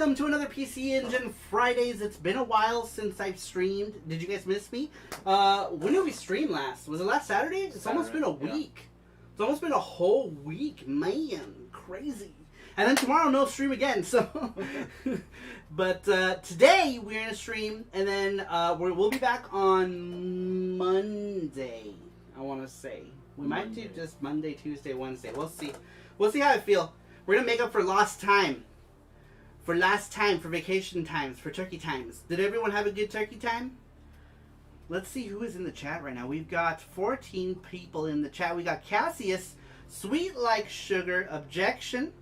welcome to another PC Engine Fridays. It's been a while since I've streamed. Did you guys miss me? When did we stream last? Was it last Saturday? It's almost been a week. Yeah. It's almost been a whole week, man. Crazy. And then tomorrow, no stream again. So, but today we're gonna stream, and then we'll be back on Monday. I want to say we might do just Monday, Tuesday, Wednesday. We'll see. We'll see how I feel. We're gonna make up for lost time. For last time, for vacation times, for turkey times. Did everyone have a good turkey time? Let's see who is in the chat right now. We've got 14 people in the chat. We got Cassius, Sweet Like Sugar, Objection,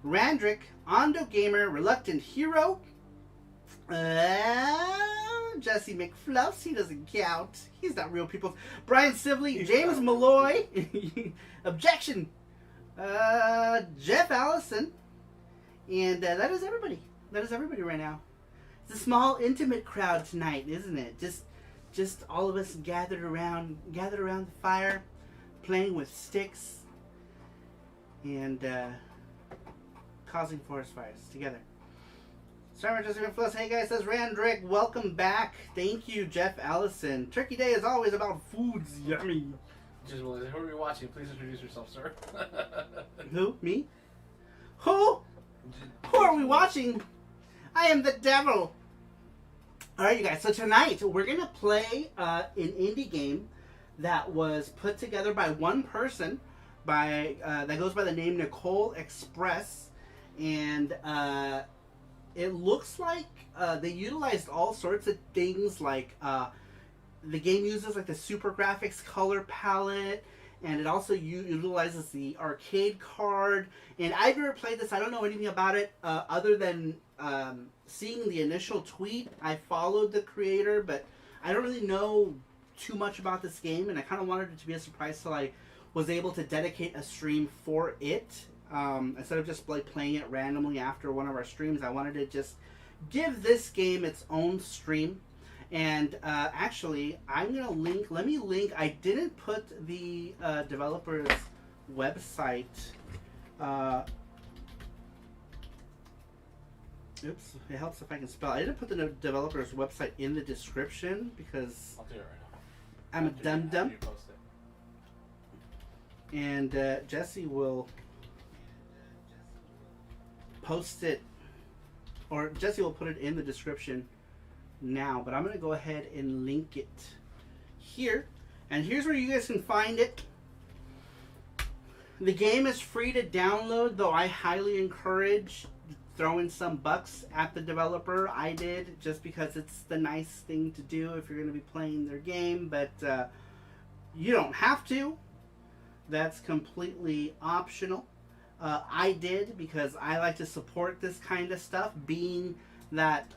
Randrick, Ondo Gamer, Reluctant Hero, Jesse McFluffs, he doesn't count. He's not real people. Brian Sibley, James Malloy, Objection, Jeff Allison, and that is everybody. That is everybody right now. It's a small, intimate crowd tonight, isn't it? Just all of us gathered around the fire, playing with sticks, and causing forest fires together. Starmer Jesse McFluffs, hey guys, says Randrick, welcome back. Thank you, Jeff Allison. Turkey Day is always about foods. Yummy. Just who are we watching? Please introduce yourself, sir. Who? Me? Who? Who are we watching? I am the devil. Alright, you guys. So tonight, we're going to play an indie game that was put together by one person that goes by the name Nicole Express. And it looks like they utilized all sorts of things, like the game uses like the Super Graphics color palette, and it also utilizes the arcade card. And I've never played this. I don't know anything about it other than seeing the initial tweet. I followed the creator, but I don't really know too much about this game, and I kind of wanted it to be a surprise till I was able to dedicate a stream for it. Instead of just like playing it randomly after one of our streams, I wanted to just give this game its own stream. And actually, I'm gonna link. Let me link. I didn't put the developer's website. Oops, it helps if I can spell. I didn't put the developer's website in the description because I'll do it right now. I'm a dum-dum. And Jesse will post it, or Jesse will put it in the description now, but I'm going to go ahead and link it here. And here's where you guys can find it. The game is free to download, though I highly encourage throwing some bucks at the developer. I did, just because it's the nice thing to do if you're going to be playing their game, but you don't have to. That's completely optional. I did because I like to support this kind of stuff, being that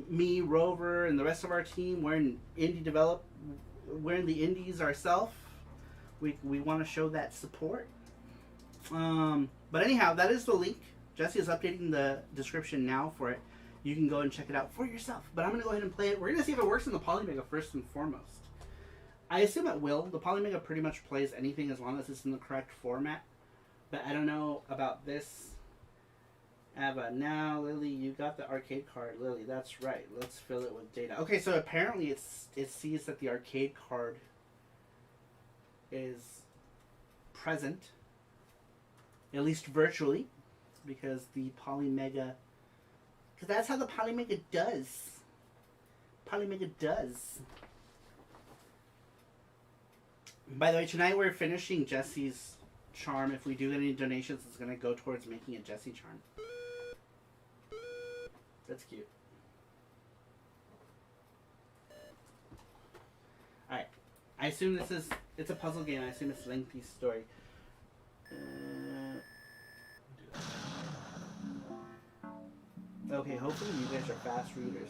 me, Rover, and the rest of our team, we're in the indies ourselves. We want to show that support. But anyhow, that is the link. Jesse is updating the description now for it. You can go and check it out for yourself. But I'm going to go ahead and play it. We're going to see if it works in the Polymega first and foremost. I assume it will. The Polymega pretty much plays anything as long as it's in the correct format. But I don't know about this. AVA. Now, Lily, you got the arcade card. Lily, that's right. Let's fill it with data. Okay, so apparently it sees that the arcade card is present, at least virtually, because the Polymega, because that's how the Polymega does. Polymega does. By the way, tonight we're finishing Jesse's charm. If we do get any donations, it's going to go towards making a Jesse charm. That's cute. Alright. I assume it's a puzzle game. I assume it's a lengthy story. Okay, hopefully you guys are fast readers.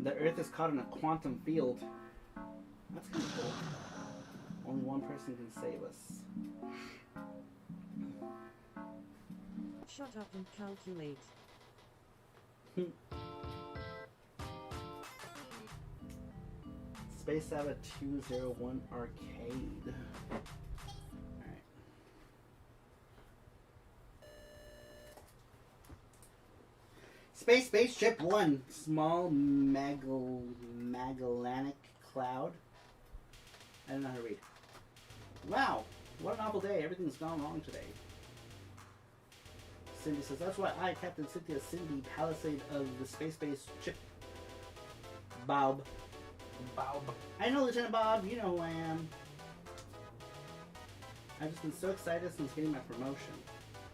The Earth is caught in a quantum field. That's kind of cool. Only one person can save us. Shut up and calculate. Space AVA 201 Arcade. Alright. Spaceship 1. Small Magellanic Cloud. I don't know how to read. Wow. What an awful day. Everything's gone wrong today. Cindy says, that's why I, Captain Cynthia Cindy, Palisade of the Space Ship Bob. Bob. I know, Lieutenant Bob. You know who I am. I've just been so excited since getting my promotion.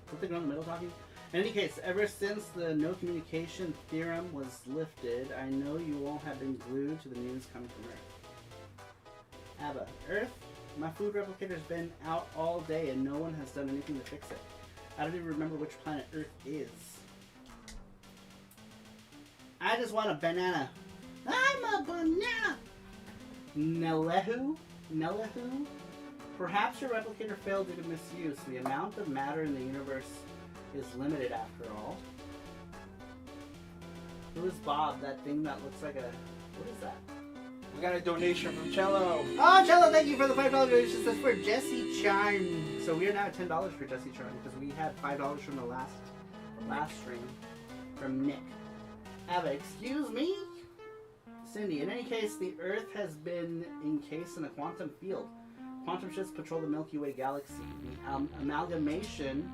Something on the middle talking? In any case, ever since the no communication theorem was lifted, I know you all have been glued to the news coming from Earth. AVA. Earth? My food replicator's been out all day and no one has done anything to fix it. I don't even remember which planet Earth is. I just want a banana. I'm a banana! Nelehu? Perhaps your replicator failed due to misuse. The amount of matter in the universe is limited after all. Who is Bob? That thing that looks like a... What is that? We got a donation from Cello. Oh, Cello, thank you for the $5 donation. That's for Jesse Charm. So we are now at $10 for Jesse Charm because we had $5 from the last stream from Nick. Ava, excuse me? Cindy, in any case, the Earth has been encased in a quantum field. Quantum ships patrol the Milky Way galaxy. The amalgamation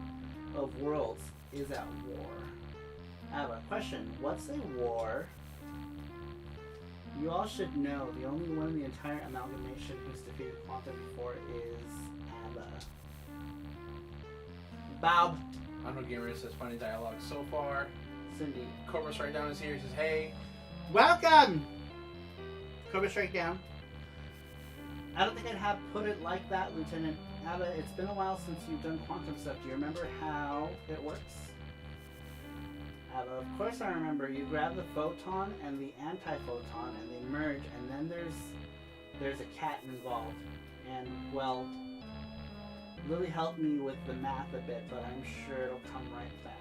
of worlds is at war. Ava, question. What's a war? You all should know the only one in the entire amalgamation who's defeated quantum before is Ava. Bob. Hondo Gamer says funny dialogue so far. Cindy. Cobra Strike Down is here. He says, hey. Welcome! Cobra Strike Down. I don't think I'd have put it like that, Lieutenant Ava. It's been a while since you've done quantum stuff. Do you remember how it works? Ava, of course I remember. You grab the photon and the antiphoton and they merge, and then there's a cat involved. And, well, Lily helped me with the math a bit, but I'm sure it'll come right back.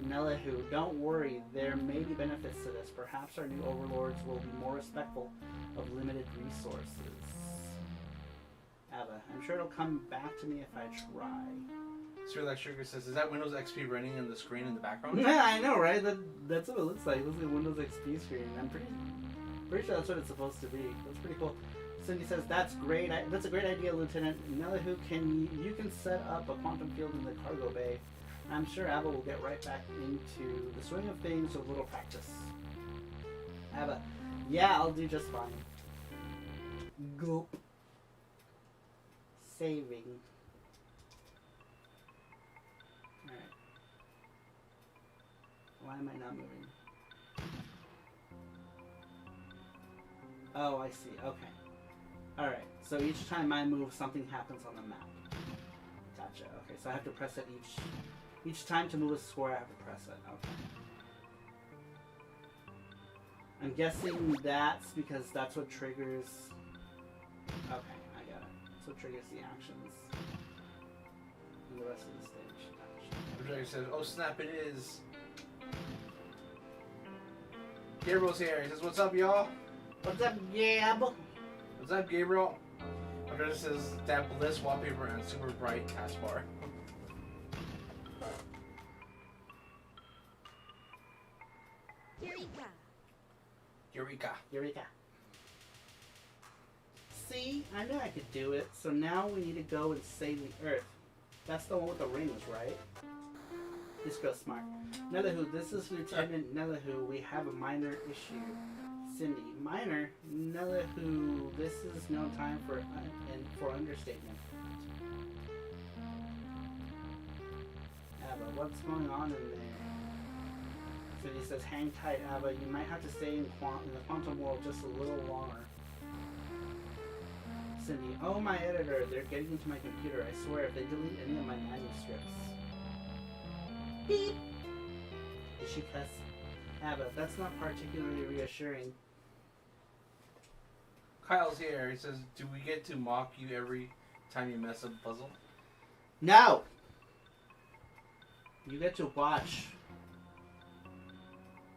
Nelehu, don't worry, there may be benefits to this. Perhaps our new overlords will be more respectful of limited resources. Ava, I'm sure it'll come back to me if I try. Sir Electric says, is that Windows XP running on the screen in the background? Yeah, I know, right? That's what it looks like. It looks like a Windows XP screen. I'm pretty sure that's what it's supposed to be. That's pretty cool. Cindy says, that's great. That's a great idea, Lieutenant. Nelehu, you can set up a quantum field in the cargo bay. I'm sure Ava will get right back into the swing of things with a little practice. Ava, yeah, I'll do just fine. Gulp. Saving. Alright. Why am I not moving? Oh, I see. Okay. Alright, so each time I move, something happens on the map. Gotcha. Okay, so I have to press it each time to move a square, I have to press it. Okay. I'm guessing that's because that's what triggers... Okay, I got it. That's what triggers the actions in the rest of the stage. Gotcha. Says, oh snap, it is. Gabriel's here. He says, what's up, y'all? What's up, Gab? What's up, Gabriel? Andrea says, that bliss wallpaper and super bright taskbar. Eureka. See, I knew I could do it. So now we need to go and save the Earth. That's the one with the rings, right? This girl's smart. Nelehu, this is Lieutenant Nelehu. We have a minor issue. Cindy, minor? Nelehu, this is no time for understatement. Ava, what's going on in there? Cindy says, hang tight, Ava. You might have to stay in the quantum world just a little longer. Cindy, oh my editor, they're getting into my computer. I swear, if they delete any of my manuscripts. Beep! Did she cuss? Ava, that's not particularly reassuring. Kyle's here. He says, do we get to mock you every time you mess up a puzzle? No! You get to watch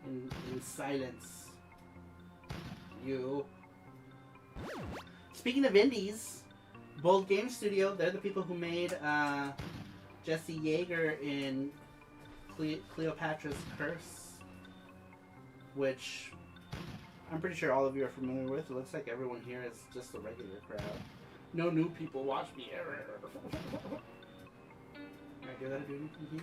in silence. You. Speaking of indies, Bold Game Studio, they're the people who made Jesse Yeager in Cleopatra's Curse, which I'm pretty sure all of you are familiar with. It looks like everyone here is just a regular crowd. No new people watch me ever. Alright, do that do anything here?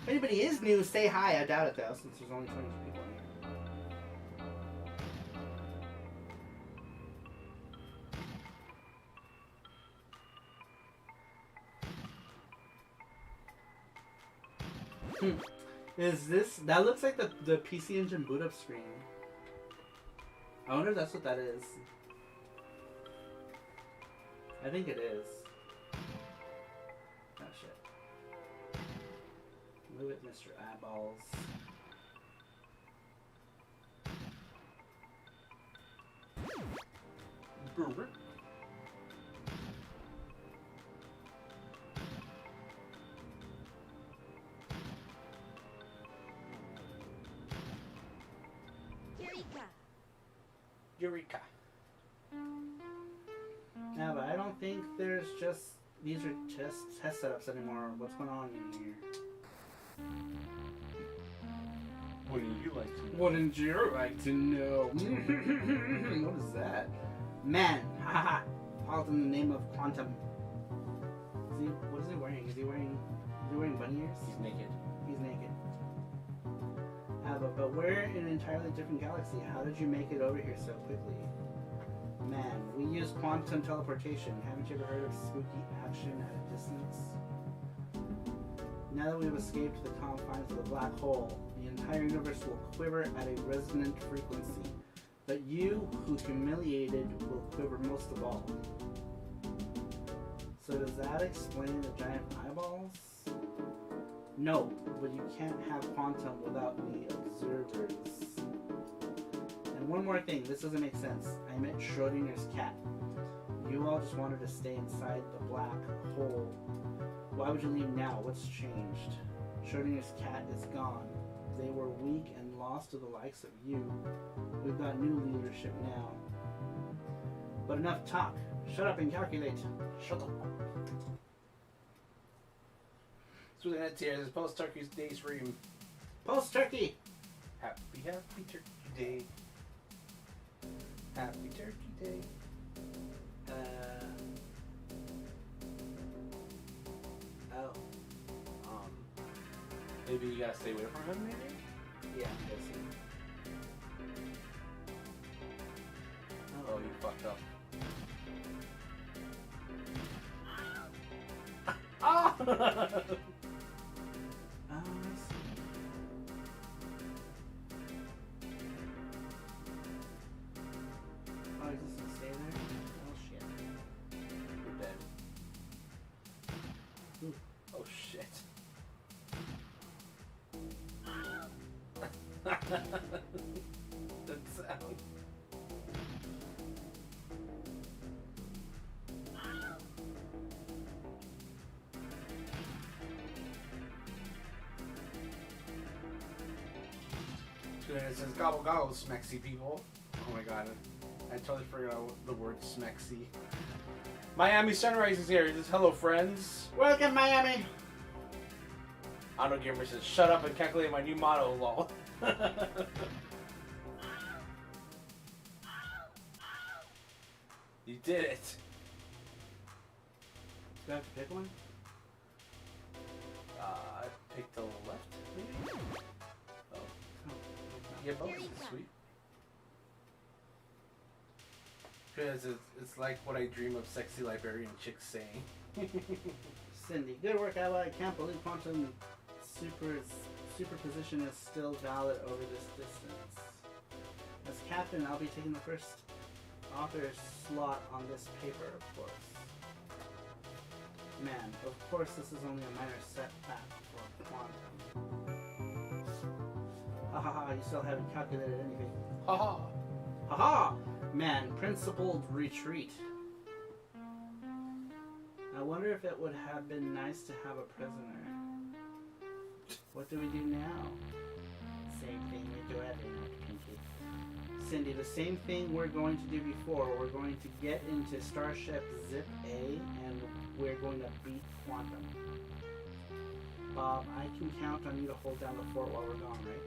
If anybody is new, say hi. I doubt it though, since there's only 20 people in here. Is this... That looks like the PC Engine boot up screen. I wonder if that's what that is. I think it is. Oh shit. Move it, Mr. Eyeballs. Eureka. Yeah, but I don't think there's just... These are just test setups anymore. What's going on in here? Wouldn't you like to know? Wouldn't you like to know? What is that? Man, haha. All in the name of quantum. What is he wearing? Is he wearing bunny ears? He's naked. He's naked. But we're in an entirely different galaxy. How did you make it over here so quickly? Man, we use quantum teleportation. Haven't you ever heard of spooky action at a distance? Now that we've escaped the confines of the black hole, the entire universe will quiver at a resonant frequency. But you, who humiliated, will quiver most of all. So does that explain the giant eyeballs? No, but you can't have quantum without the observers. And one more thing, this doesn't make sense. I meant Schrodinger's cat. You all just wanted to stay inside the black hole. Why would you leave now? What's changed? Schrodinger's cat is gone. They were weak and lost to the likes of you. We've got new leadership now. But enough talk. Shut up and calculate. Shut up. So the next here is post-Turkey's Day stream. Post-Turkey! Happy Turkey Day. Happy Turkey Day. Oh. Maybe you gotta stay away from him, maybe? Yeah, I'm guessing. Oh, you fucked up. Ah! Oh, I see. Oh, he's just gonna stay there? Oh, shit. You're dead. Ooh. Oh, shit. That sound. It says gobble gobble smexy people. Oh my god. I totally forgot the word smexy. Miami Sunrise is here. It says hello friends. Welcome, Miami! Auto Gamer says shut up and calculate my new motto, lol. You did it. Do I have to pick one? Pick the left, maybe? Oh. Yeah, both is sweet. Because it's like what I dream of sexy librarian chicks saying. Cindy, good work, Ava. I can't believe quantum superposition is still valid over this distance. As captain, I'll be taking the first author's slot on this paper, of course. Man, of course this is only a minor setback for quantum. Ha ha ha, you still haven't calculated anything. Haha. Haha! Man, principled retreat. I wonder if it would have been nice to have a prisoner. What do we do now? Same thing we do every night, Pinky. Cindy, the same thing we're going to do before. We're going to get into Starship Zip A, and we're going to beat Quantum. Bob, I can count on you to hold down the fort while we're gone, right?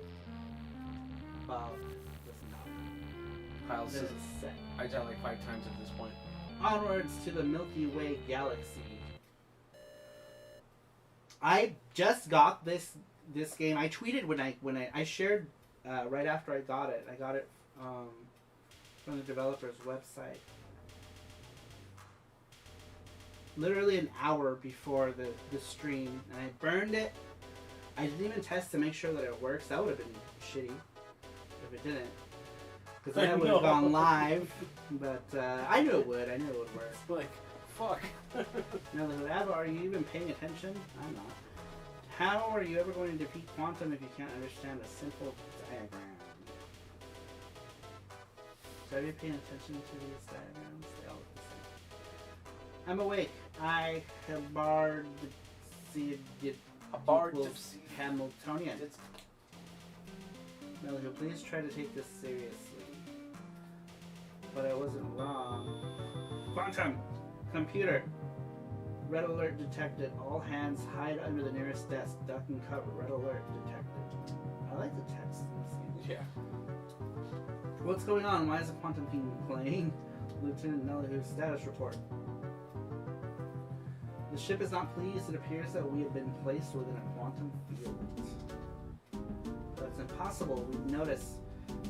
Bob, listen up. Kyle Then says it's set. I died like 5 times at this point. Onwards to the Milky Way galaxy. I just got this game. I tweeted when I shared right after I got it. I got it from the developer's website. Literally an hour before the stream, and I burned it. I didn't even test to make sure that it works. That would have been shitty if it didn't. Because then I would have gone live. But I knew it would. I knew it would work. Like, fuck. Now, Ava, are you even paying attention? I'm not. How are you ever going to defeat Quantum if you can't understand a simple diagram? So are you paying attention to these diagrams? They all look the same. I'm awake. I have barred the Hamiltonian. Melody, please try to take this seriously. But I wasn't wrong. Quantum! Computer! Red alert detected. All hands hide under the nearest desk. Duck and cover. Red alert detected. I like the text in this game. Yeah. What's going on? Why is the quantum thing playing? Lieutenant Nelly's status report. The ship is not pleased. It appears that we have been placed within a quantum field. That's impossible. We'd notice.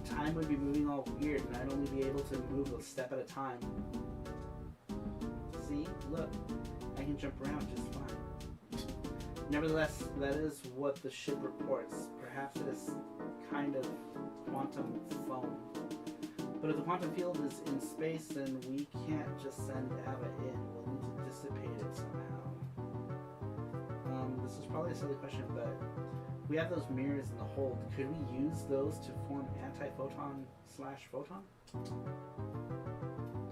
Time would be moving all weird, and I'd only be able to move a step at a time. See? Look. I can jump around just fine. Nevertheless, that is what the ship reports. Perhaps it is kind of quantum foam. But if the quantum field is in space, then we can't just send AVA in. We'll need to dissipate it somehow. This is probably a silly question, but we have those mirrors in the hold. Could we use those to form anti-photon/photon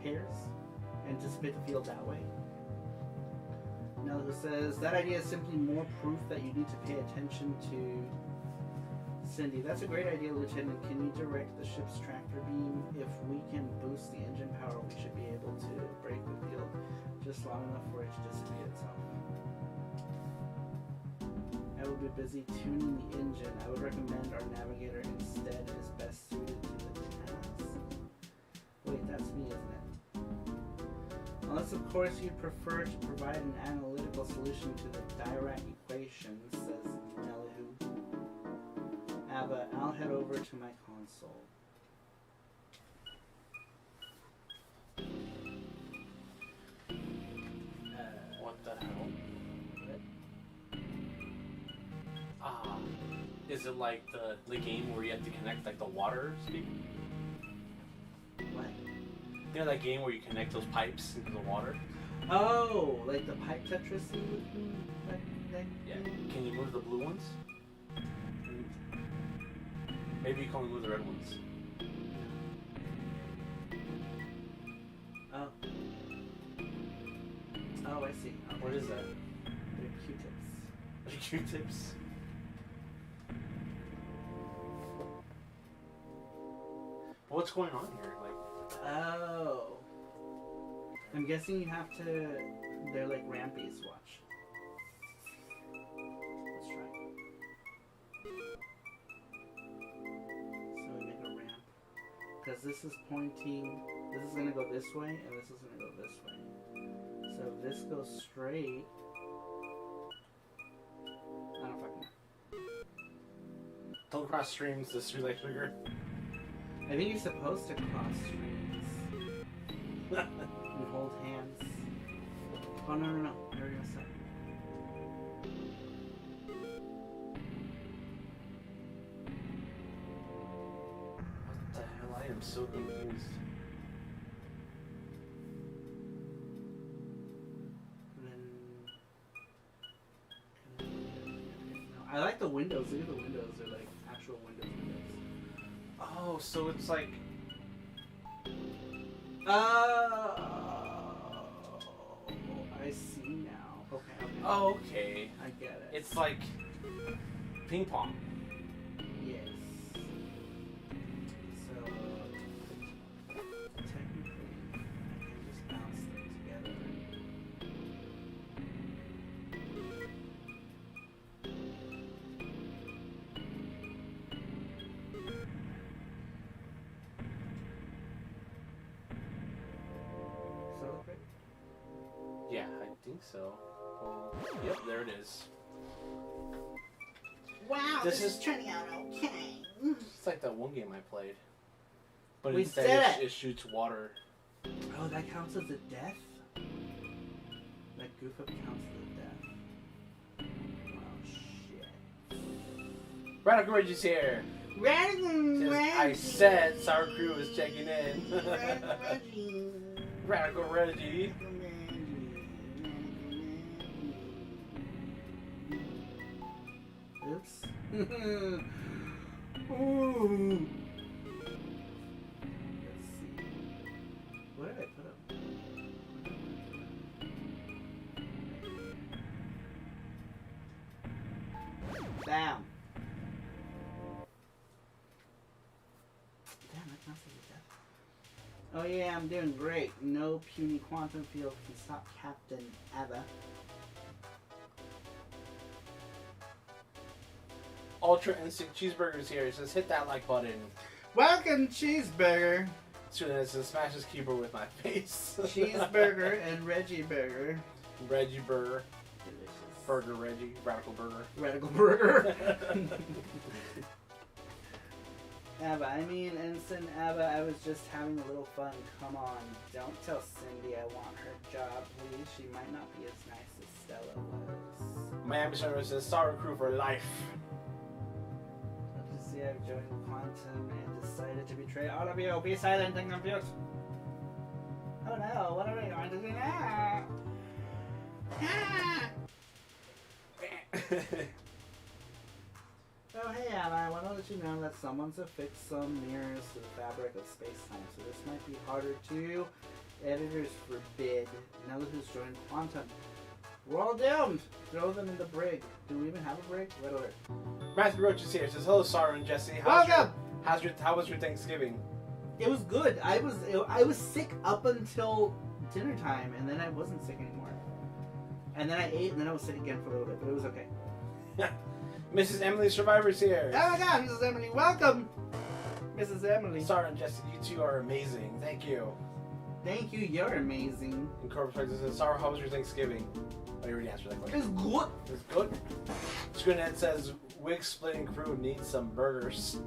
pairs and dissipate the field that way? Now, who says that idea is simply more proof that you need to pay attention to Cindy. That's a great idea, Lieutenant. Can you direct the ship's tractor beam? If we can boost the engine power, we should be able to break the field just long enough for it to dissipate itself. I will be busy tuning the engine. I would recommend our navigator instead. It is best suited to the task. Wait, that's me, isn't it? Unless, of course, you'd prefer to provide an analytical solution to the Dirac equation, says Nellu. Ava, I'll head over to my console. What the hell? Is it like the game where you have to connect like the water speaker? What? You know that game where you connect those pipes into the water? Oh, like the pipe Tetris? Yeah. Can you move the blue ones? Maybe you can only move the red ones. Oh. Oh, I see. Okay. What is that? They're Q-tips. Are they Q-tips? What's going on here? Like, oh. I'm guessing you have to. They're like rampies. Watch. Let's try. So we make a ramp. Because this is pointing. This is going to go this way, and this is going to go this way. So if this goes straight. I don't fucking know. don't cross streams, the street light figure. I think you're supposed to cross streams. And hold hands. Oh, no. I already messed up. What the hell? I am so confused. I like the windows. Look at the windows. They're like actual windows. Oh, so it's like... I see now. Okay. Oh, okay. I get it. It's like ping pong. Yes. So think so. Yep, there it is. Wow, This this is- is turning out okay. It's like that one game I played. But We instead said it shoots water. Oh, that counts as a death? That goof up counts as a death. Oh, shit. Radical Reggie's here. Radical I said Sour Crew was checking in. Reggie. Radical Reggie. Oops. Ooh. Let's see. What did I put up? Bam. Damn, that counts as a death. Oh yeah, I'm doing great. No puny quantum field can stop Captain AVA. Ultra Instinct Cheeseburger's here. It says hit that like button. Welcome, Cheeseburger. Soon as it smash this keyboard with my face. Cheeseburger and Reggie Burger. Reggie Burger. Delicious. Burger Reggie. Radical Burger. Radical Burger. AVA, I mean, Ensign AVA, I was just having a little fun. Come on, don't tell Cindy I want her job, please. She might not be as nice as Stella was. Miami Server says Sour Crew for life. Let's just see, I've joined Quantum and decided to betray all of you. Be silent and confused. Oh no, what are we going to do now? Ah! Oh hey Anna, I want to let you know that someone's affixed some mirrors to the fabric of space-time, so this might be harder to. Editors forbid. Now that who's joined Quantum. We're all doomed! Throw them in the brig. Do we even have a brig? Red alert. Matthew Roach is here. It says hello, Sarah and Jesse. Welcome! How was your Thanksgiving? It was good. I was sick up until dinner time, and then I wasn't sick anymore. And then I ate, and then I was sick again for a little bit, but it was okay. Mrs. Emily Survivor's here. Oh my god, Mrs. Emily, welcome! Mrs. Emily. Sarah and Jesse, you two are amazing. Thank you. Thank you, you're amazing. And Corpus Rex says, Sarah, how was your Thanksgiving? Oh, you already answered that question. It's good. It's good. Screenhead says, wig splitting crew needs some burgers.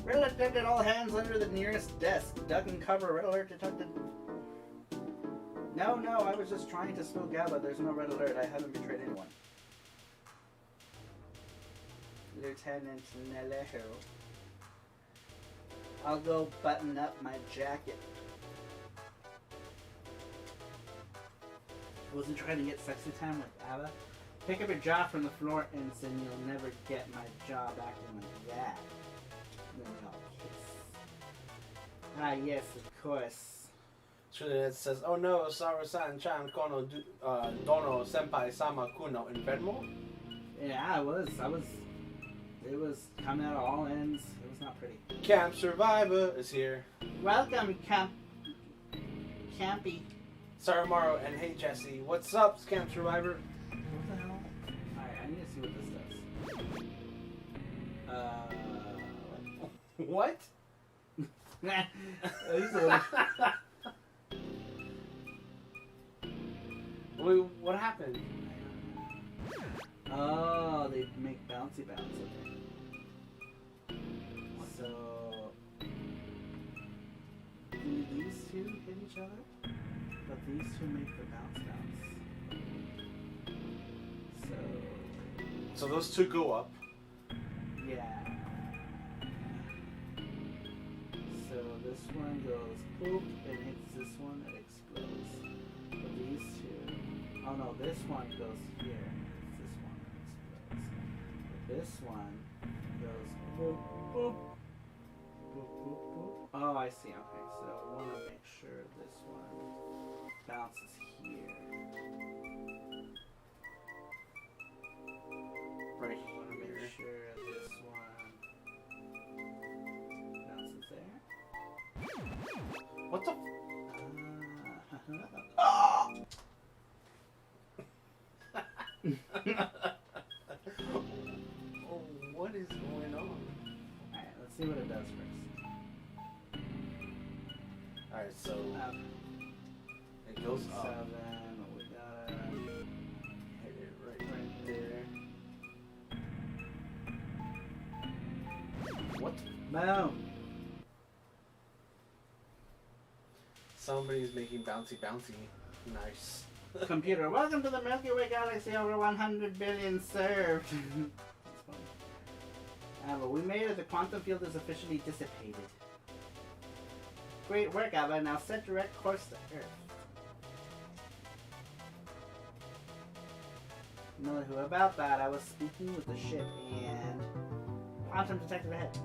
Red alert detected, all hands under the nearest desk. Duck and cover, red alert detected. No, I was just trying to smoke GABA. There's no red alert. I haven't betrayed anyone. Lieutenant Nelejo. I'll go button up my jacket. Wasn't trying to get sexy time with AVA. Pick up your jaw from the floor, Ensign. You'll never get my jaw acting like that. Then y'all kiss. Ah, yes, of course. Screenhead says, oh no, Sarah-san chan kono dono senpai sama kuno enfermo? Yeah, it was coming out of all ends. It was not pretty. Camp Survivor is here. Welcome, Campy. Sarah Morrow and hey Jesse, what's up, Camp Survivor? What the hell? Alright, I need to see what this does. What? Wait, what happened? Oh, they make bouncy bounce, okay. So, do these two hit each other? But these two make the bounce bounce. So those two go up. Yeah. So this one goes poop and hits this one, it explodes. But these two, oh no, this one goes here, hits this one, it explodes. But this one goes boop, boop, boop, boop, boop. Oh, I see, okay, so I want to make sure this one bounces here. Right I want to here. make sure this one bounces there. What the? Oh, what is going on? Alright, let's see what it does first. Alright, so it goes up. 7. We gotta hit it right there. What? Boom. Somebody's making bouncy. Nice. Computer, welcome to the Milky Way galaxy. Over 100 billion served. That's funny. Ava, we made it. The quantum field is officially dissipated. Great work, Ava. Now set direct course to Earth. No, who about that? I was speaking with the ship and quantum detected ahead.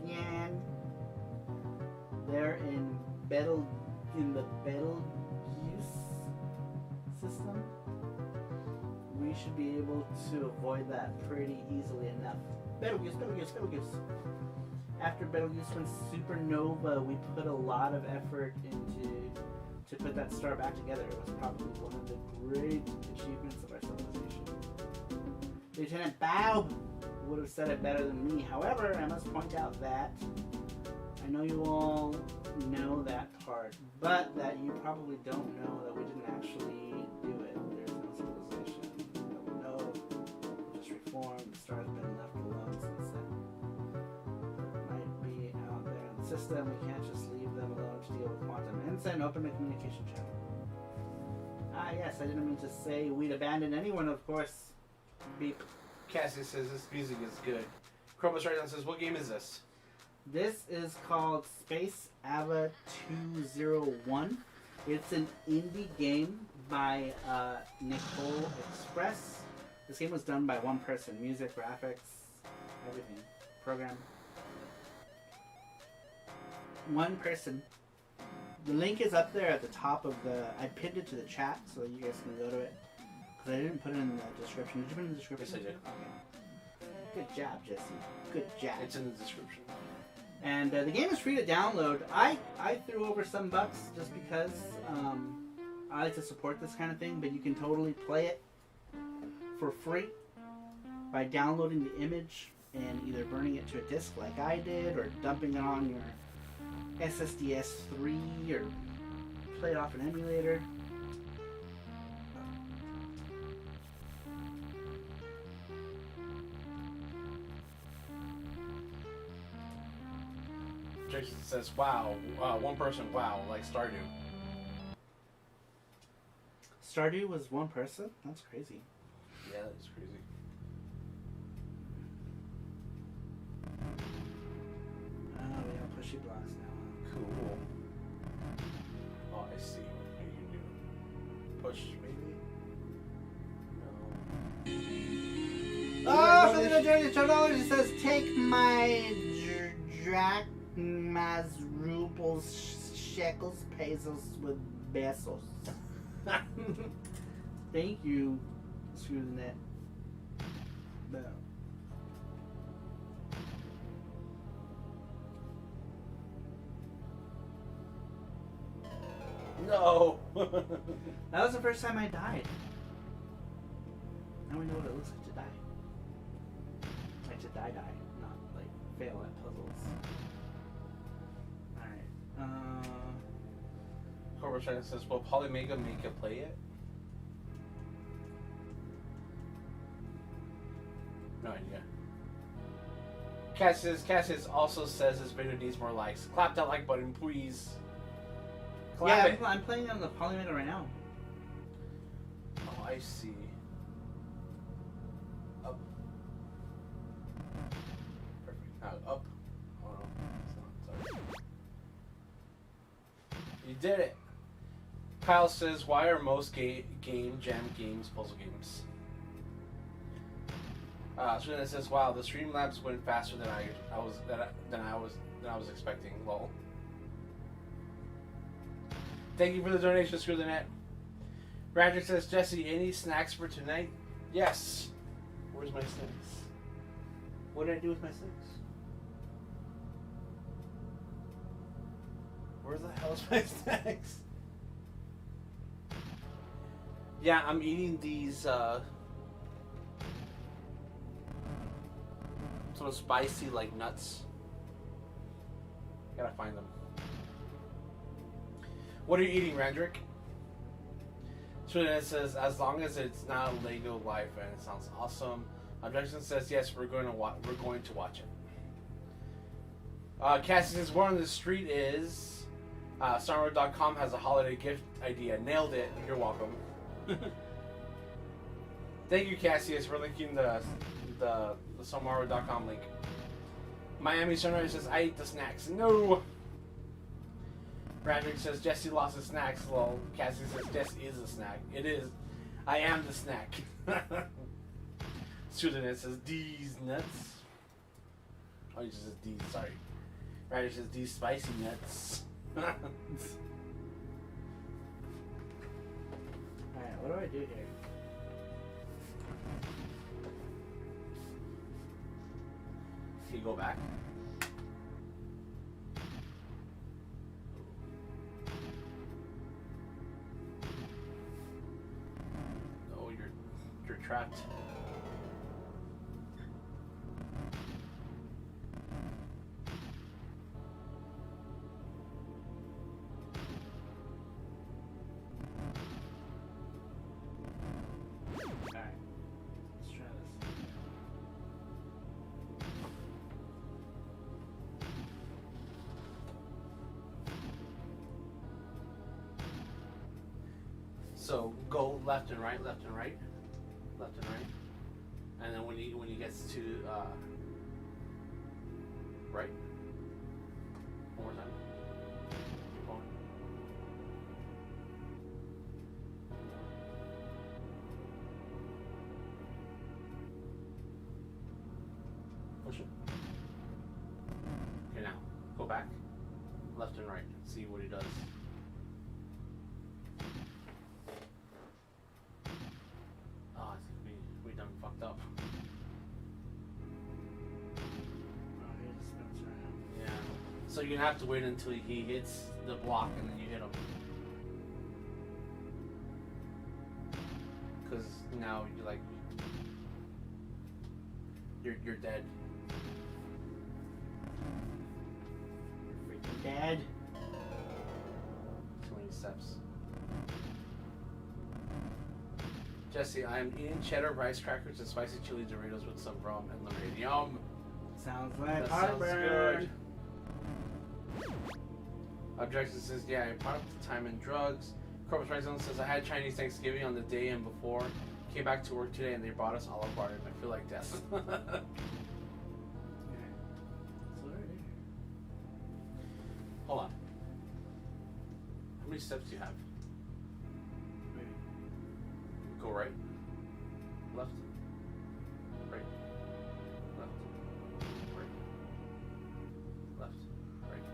Again, they're in the Betelgeuse system. We should be able to avoid that pretty easily enough. Betelgeuse. After Betelgeuse went supernova, we put a lot of effort into to put that star back together. It was probably one of the great achievements of our civilization. Lieutenant Baub would have said it better than me. However, I must point out that I know you all know that part, but that you probably don't know that we didn't actually do it. There's no civilization that we know of. We just reformed. The star's been left alone since then. It might be out there in the system. We can't just leave them alone to deal with quantum. Ensign, open the communication channel. Ah, yes, I didn't mean to say we'd abandon anyone, of course. Beep. Cassie says this music is good. Chromos right now says, what game is this? This is called Space AVA 201. It's an indie game by Nicole Express. This game was done by one person. Music, graphics, everything. Program. One person. The link is up there at the top of the... I pinned it to the chat so that you guys can go to it. Because I didn't put it in the description. Did you put it in the description? Yes, I did. Okay. Good job, Jesse. Good job. It's in the description. And the game is free to download. I threw over some bucks just because I like to support this kind of thing, but you can totally play it for free by downloading the image and either burning it to a disk like I did, or dumping it on your SSDS3, or play it off an emulator. Jason says, wow, one person, wow, like Stardew. Stardew was one person? That's crazy. Yeah, that's crazy. Oh, we have pushy blocks now. Cool. Oh, I see what you can do. Push, maybe? No. Oh, for the majority of $12, it says, take my drachmas, rubles, shekels, pesos with pesos. Thank you, Screw the Net. No. No! That was the first time I died. Now we know what it looks like to die. Like to die, not like fail at puzzles. Alright. Cobra China says, will Polymega make you play it? No idea. Cassius also says this video needs more likes. Clap that like button, please. Clap Yeah, it. I'm playing it on the Polymega right now. Oh, I see. Up. Perfect. Now up. Oh no, it's not. Sorry. You did it. Kyle says, why are most game jam games puzzle games? Serena says, wow, the Streamlabs went faster than I was expecting. Lol. Thank you for the donation, Screw the Net. Roger says, Jesse, any snacks for tonight? Yes. Where's my snacks? What did I do with my snacks? Where the hell's my snacks? Yeah, I'm eating these sort of spicy like nuts. Gotta find them. What are you eating, Randrick? So then it says, as long as it's not Lego Life, and it sounds awesome. Objection says, yes, we're going to watch it. Cassie says, word on the street is StarWars.com has a holiday gift idea. Nailed it. You're welcome. Thank you, Cassius, for linking the StarWars.com link. Miami Sunrise says, I eat the snacks. No. Bradrick says, Jesse lost his snacks. Well, Cassie says, Jesse is a snack. It is. I am the snack. Susan says, D's nuts. Oh, he just says D's, sorry. Bradrick says, D's spicy nuts. Alright, what do I do here? You go back. Oh, you're trapped. Alright. Let's try this. So go left and right, left and right, left and right, and then when he gets to right, one more time. Keep going. Push it. Okay, now go back, left and right. See what he does. Oh, I think we done fucked up. Oh, he just spins around. Yeah. So you're gonna have to wait until he hits the block and then you hit him. Cause now you're like you're dead. You're freaking dead. Too many steps. Jesse, I'm eating cheddar rice crackers and spicy chili Doritos with some rum and lemonade. Yum! Sounds like That sounds heartburn. good. Objection says, yeah, I brought up the time and drugs. Corpus Rise Zone says, I had Chinese Thanksgiving on the day and before. Came back to work today and they brought us Olive Garden. I feel like death. Okay. So right here. Hold on. How many steps do you have? Wait. Go right. Left. Right. Left. Right. Left. Right.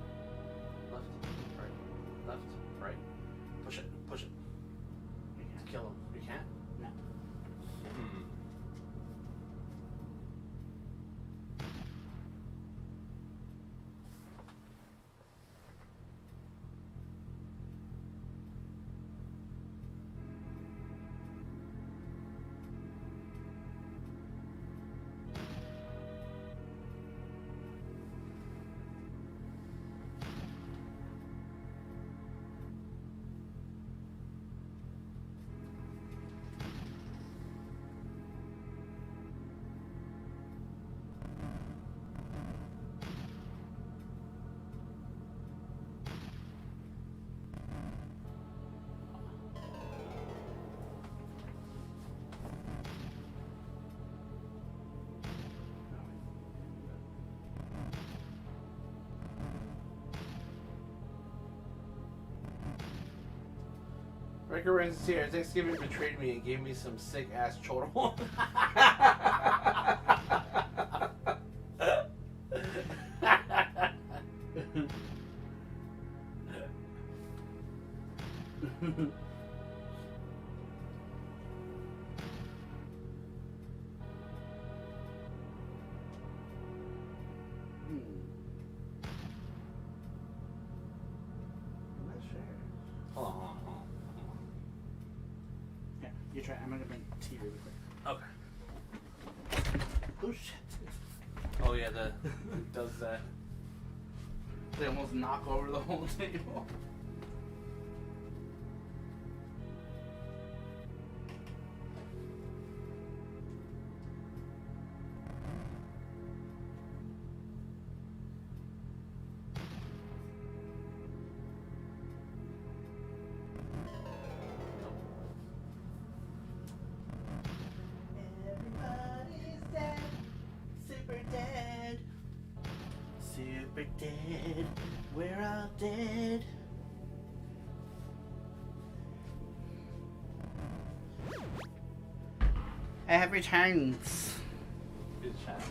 Left. Right. Left. Right. Push it. Push it. We can't. Kill him. You can't? No. Riker Ren's here. Thanksgiving betrayed me and gave me some sick ass chortle. I'm not sure. Hold on, hold on, hold on. Yeah, you try. I'm gonna bring tea really quick. Okay. Oh shit! Oh yeah, that does that. They almost knock over the whole table. dead. We're all dead. Every time. Good chat.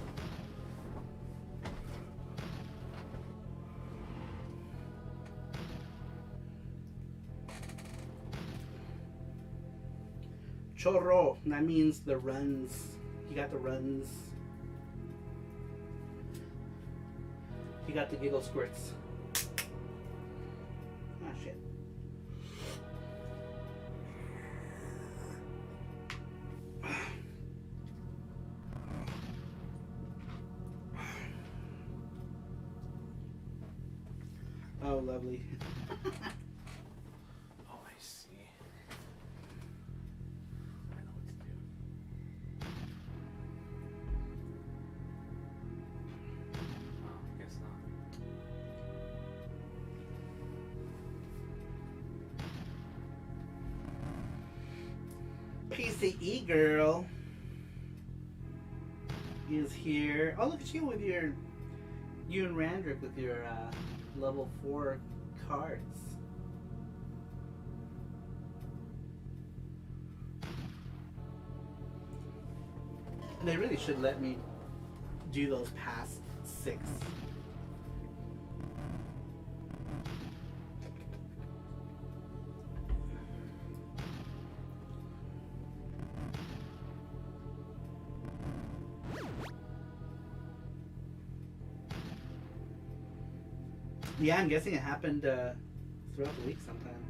Chorro. That means the runs. He got the runs. He got the giggle squirts. Ah, shit. Oh, lovely. Oh, I see. I know what to do. Oh, I guess not. PCE girl is here. Oh, look at you with you and Randrick with your level 4 cards. They really should let me do those past 6. Yeah, I'm guessing it happened throughout the week sometime.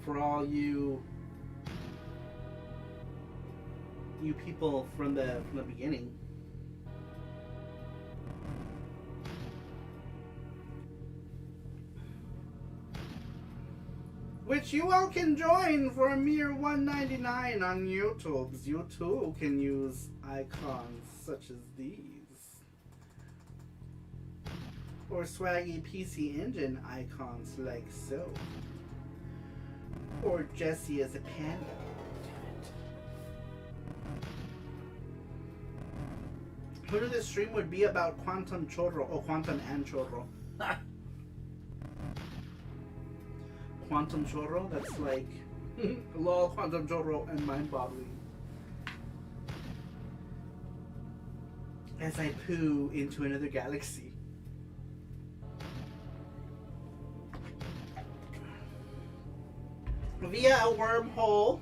For all you people from the beginning. Which you all can join for a mere $1.99 on YouTube. You too can use icons such as these. Or swaggy PC Engine icons like so. Or Jesse as a panda. Who knew this stream would be about Quantum Chorro? Oh, Quantum and Chorro. Quantum Chorro? That's like lol, Quantum Chorro and mind-boggling. As I poo into another galaxy. Via a wormhole.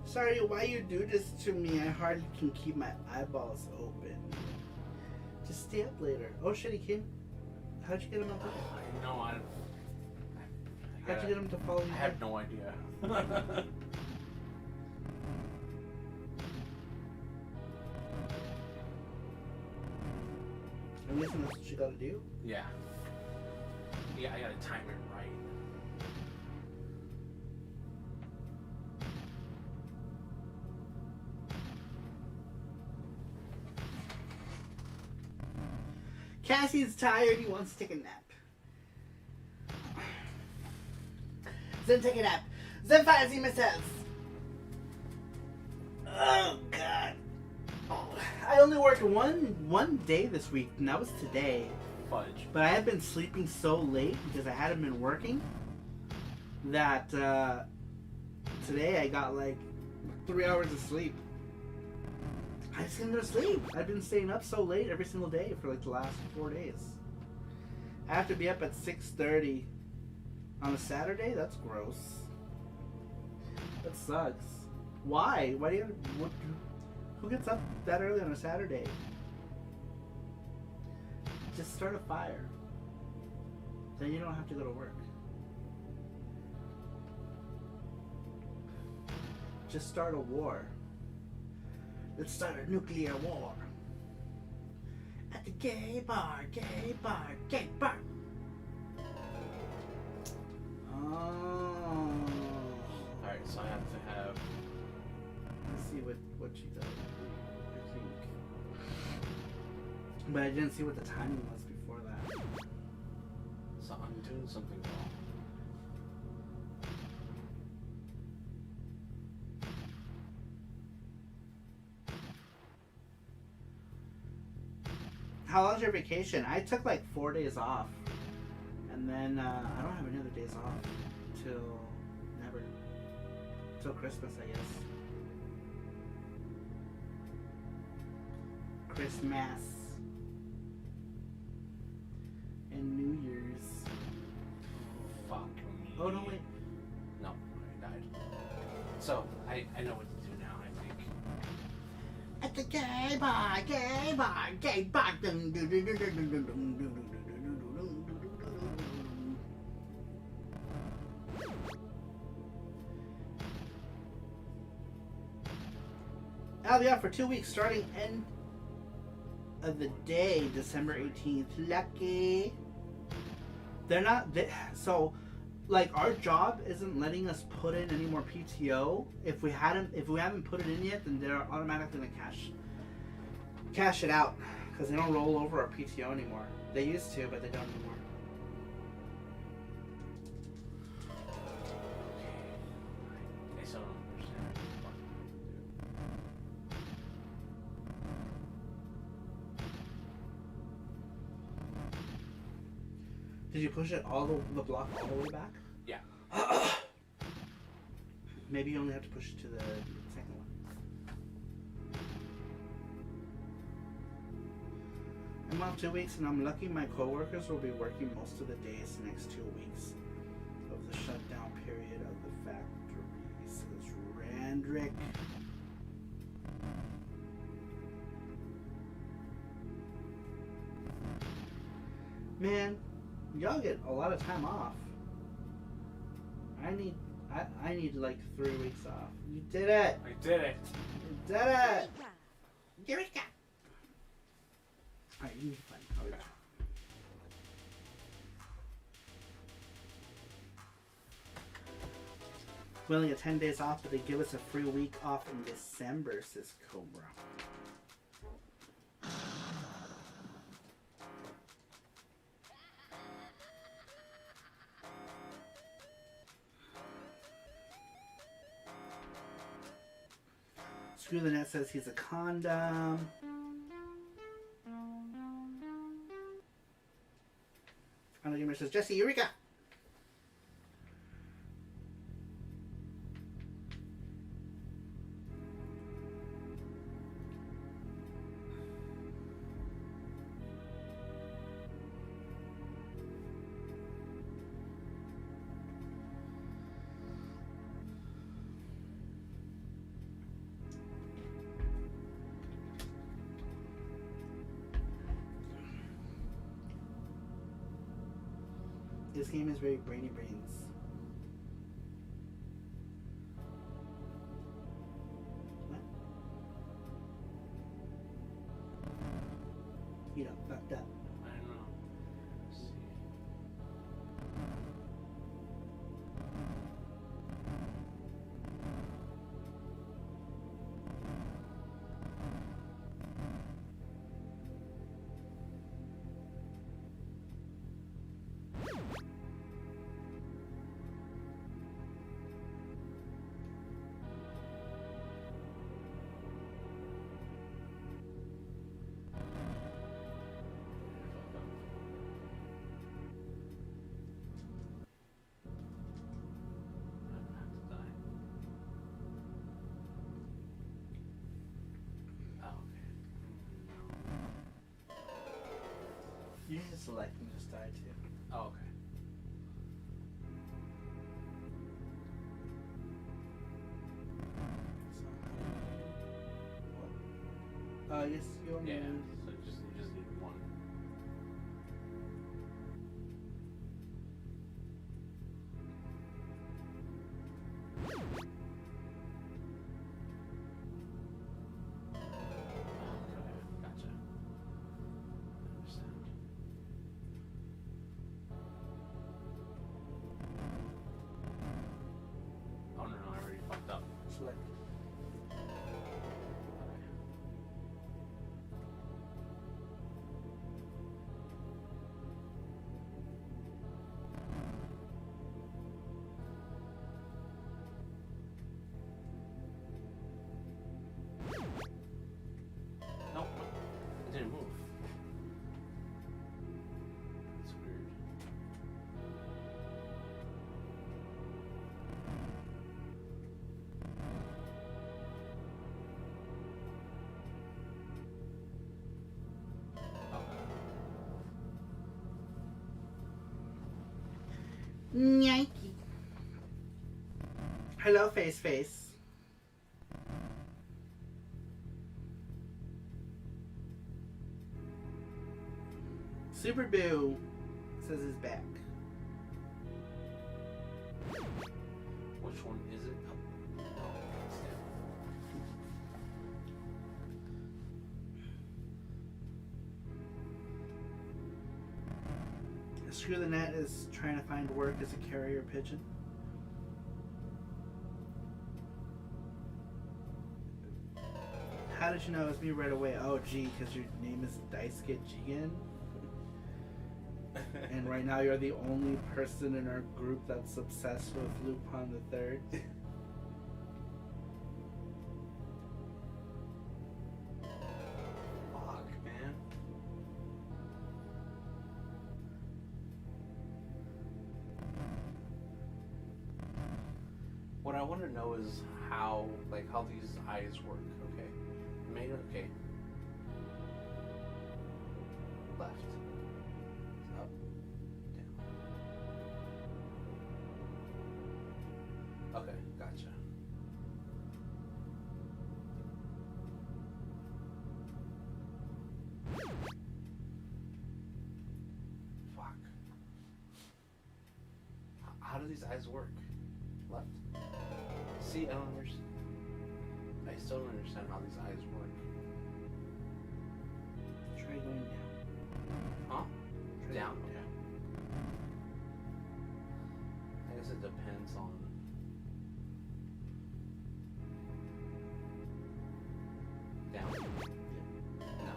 Sorry, why you do this to me? I hardly can keep my eyeballs open. Just stay up later. Oh shit, he came. How'd you get him up? I know, How'd you get him to follow you? I have no idea. I'm guessing that's what you gotta do. Yeah. Yeah, I gotta time it right. Cassie's tired, he wants to take a nap. Then take a nap. Then fancy myself. Oh god. I only worked one day this week, and that was today. Fudge. But I have been sleeping so late because I hadn't been working that today I got like 3 hours of sleep. I just didn't go to sleep. I've been staying up so late every single day for like the last 4 days. I have to be up at 6:30 on a Saturday? That's gross. That sucks. Why? Why do you... Who gets up that early on a Saturday? Just start a fire. Then you don't have to go to work. Just start a war. Let's start a nuclear war. At the gay bar, gay bar, gay bar. Oh. Alright, so I have to have... Let's see what she does. I think. But I didn't see what the timing was before that. So I'm doing something wrong. How long's your vacation? I took like 4 days off. And then I don't have any other days off till never. Till Christmas, I guess. Christmas. And New Year's. Fuck me. Oh, no, wait. No, I died. So, I know what to do now, I think. At the gay bar, gay bar, gay bar. Dun, dun, dun, dun, dun, dun, dun, dun, dun, dun, dun. I'll be out for 2 weeks starting end of the day, December 18th. Lucky. They're not, so like our job isn't letting us put in any more PTO. If we haven't put it in yet, then they're automatically gonna cash it out because they don't roll over our PTO anymore. They used to, but they don't anymore. I still don't understand. Did you push it the block all the way back? Yeah. Maybe you only have to push it to the second one. I'm off 2 weeks, and I'm lucky my coworkers will be working most of the days the next 2 weeks of the shutdown period of the factory, says Randrick. Man, y'all get a lot of time off. I need like 3 weeks off. You did it! I did it! You did it! Eureka! Alright, you need to find Okay. We only get 10 days off, but they give us a free week off in December, says Cobra. Screw the Net says he's a condom. Final Gamer says, Jesse, Eureka! This game is very brainy brains. What? You know, fucked up. I don't know. Let's see. You need to select and just die too. Oh, okay. Yes, you only Yeah. need. So you just need one. Gotcha. I understand. Oh no, I already fucked up. Select. Okay. Yankee. Hello, Face. Super Boo says he's back. Which one is it? Oh, it's down. Screw the Net is trying to find work as a carrier pigeon. How did you know it was me right away? Oh, gee, because your name is Daisuke Jigen. And right now you're the only person in our group that's obsessed with Lupin the Third. Fuck, man. What I want to know is how these eyes work. Okay, okay. Left. Up. Down. Okay, gotcha. Fuck. How do these eyes work? Left? See, I don't understand. I still don't understand how these eyes work. Try going down. Huh? Try Down? going Okay. I guess it depends on... Down? No.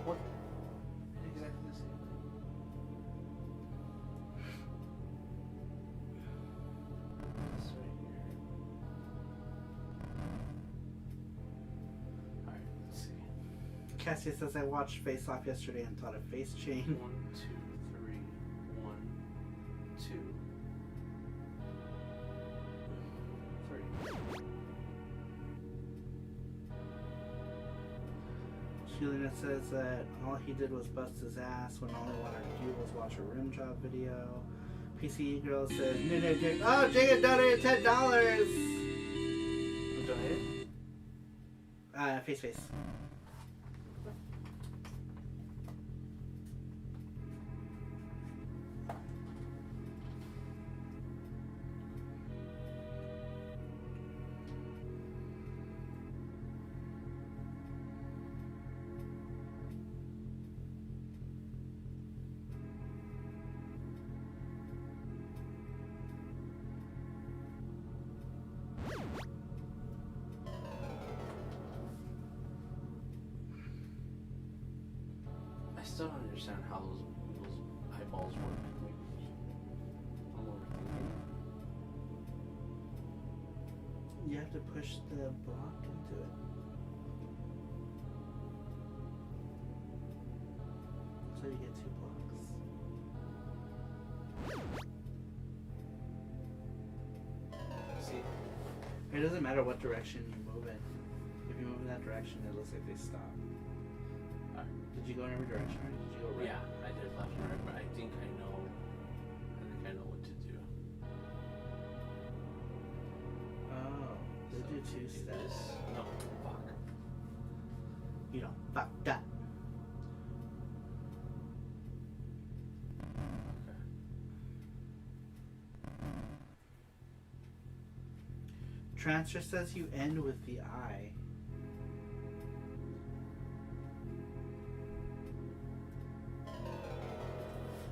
What? Exactly the same thing. This right here. Alright, let's see. Cassia says I watched Face Off yesterday and thought a face chain. 1, 2, 3, 1, 2, 3. Juliana says that all he did was bust his ass when all he wanted to do was watch a rim job video. PCE girl says, no. Oh, Jacob donated $10. Who donated? Face. I still don't understand how those eyeballs work. I'm overthinking. You have to push the block into it. So you get 2 blocks. See? It doesn't matter what direction you move in. If you move in that direction, it looks like they stop. Did you go in every direction or did you go right? Yeah, I did left and right, but I think I know what to do. Oh, they So, do 2 do steps. this. No, fuck. You don't fuck that. Okay. Transfer says you end with the eye.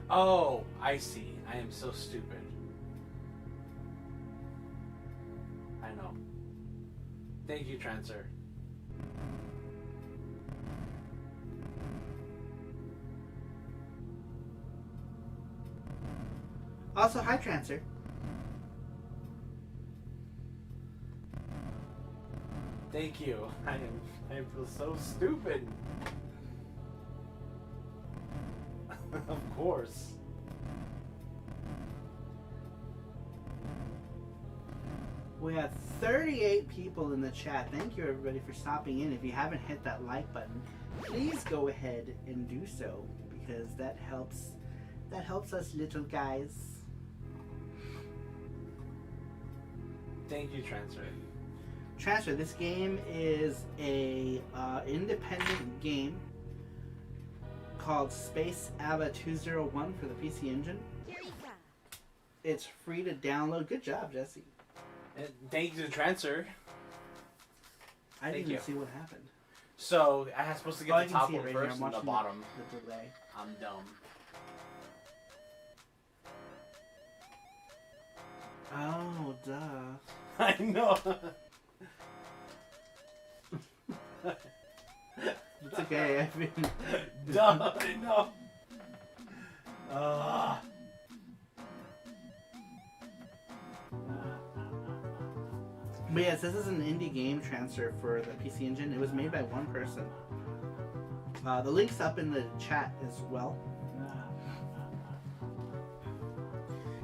Oh, I see. I am so stupid. I know. Thank you, Trancer. Also, hi, Trancer. Thank you. I feel so stupid. Of course. We have 38 people in the chat. Thank you everybody for stopping in. If you haven't hit that like button, please go ahead and do so because that helps us little guys. Thank you, Transfer. Transfer. This game is a independent game called Space AVA 201 for the PC Engine. It's free to download. Good job, Jesse. Thank you to Transfer. I Thank didn't you. even see what happened. So I was supposed to get I the can top see it one right here. first I'm and the watching bottom. the delay. I'm dumb. Oh, duh. I know. It's okay. I've been... Duh, I know. But yes, this is an indie game transfer for the PC Engine. It was made by one person. The link's up in the chat as well.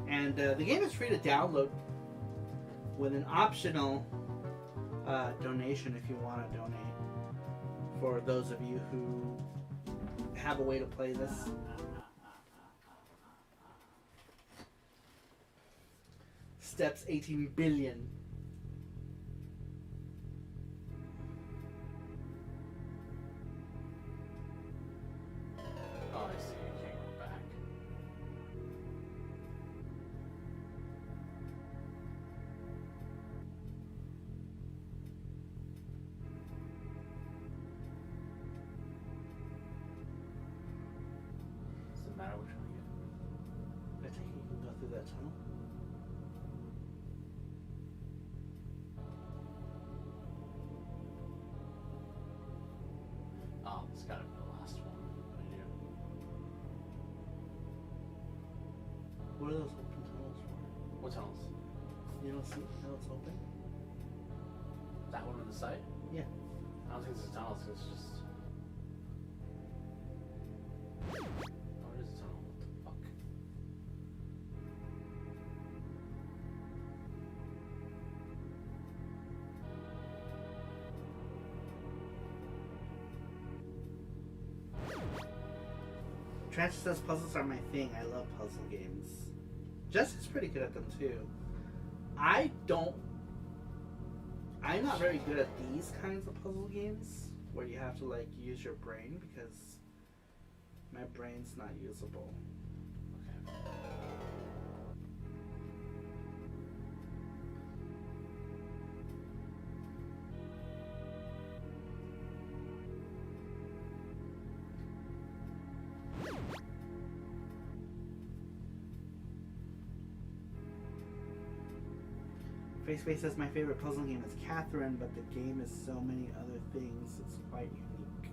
And the game is free to download with an optional donation if you want to donate. For those of you who have a way to play this. Steps 18 billion. Oh, I see. You can't go back. Does it matter which one you get? I think you can go through that tunnel. Oh, it's gotta be the last one. I do. What are those open tunnels for? What tunnels? You don't see how it's open? That one on the side? Yeah. I don't think it's a tunnel, it's just... Oh, it is a tunnel. What the fuck? Transfer says puzzles are my thing. I love puzzle games. Jesse's pretty good at them too. I'm not very good at these kinds of puzzle games where you have to like use your brain because my brain's not usable. Okay. Face says my favorite puzzle game is Catherine, but the game is so many other things. It's quite unique.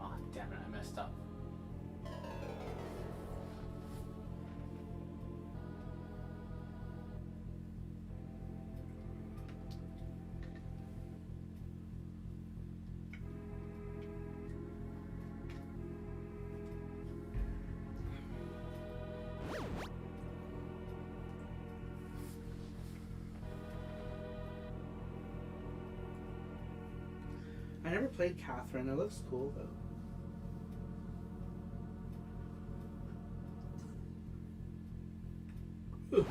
Oh, damn it, I messed up. I never played Catherine. It looks cool though. Ooh.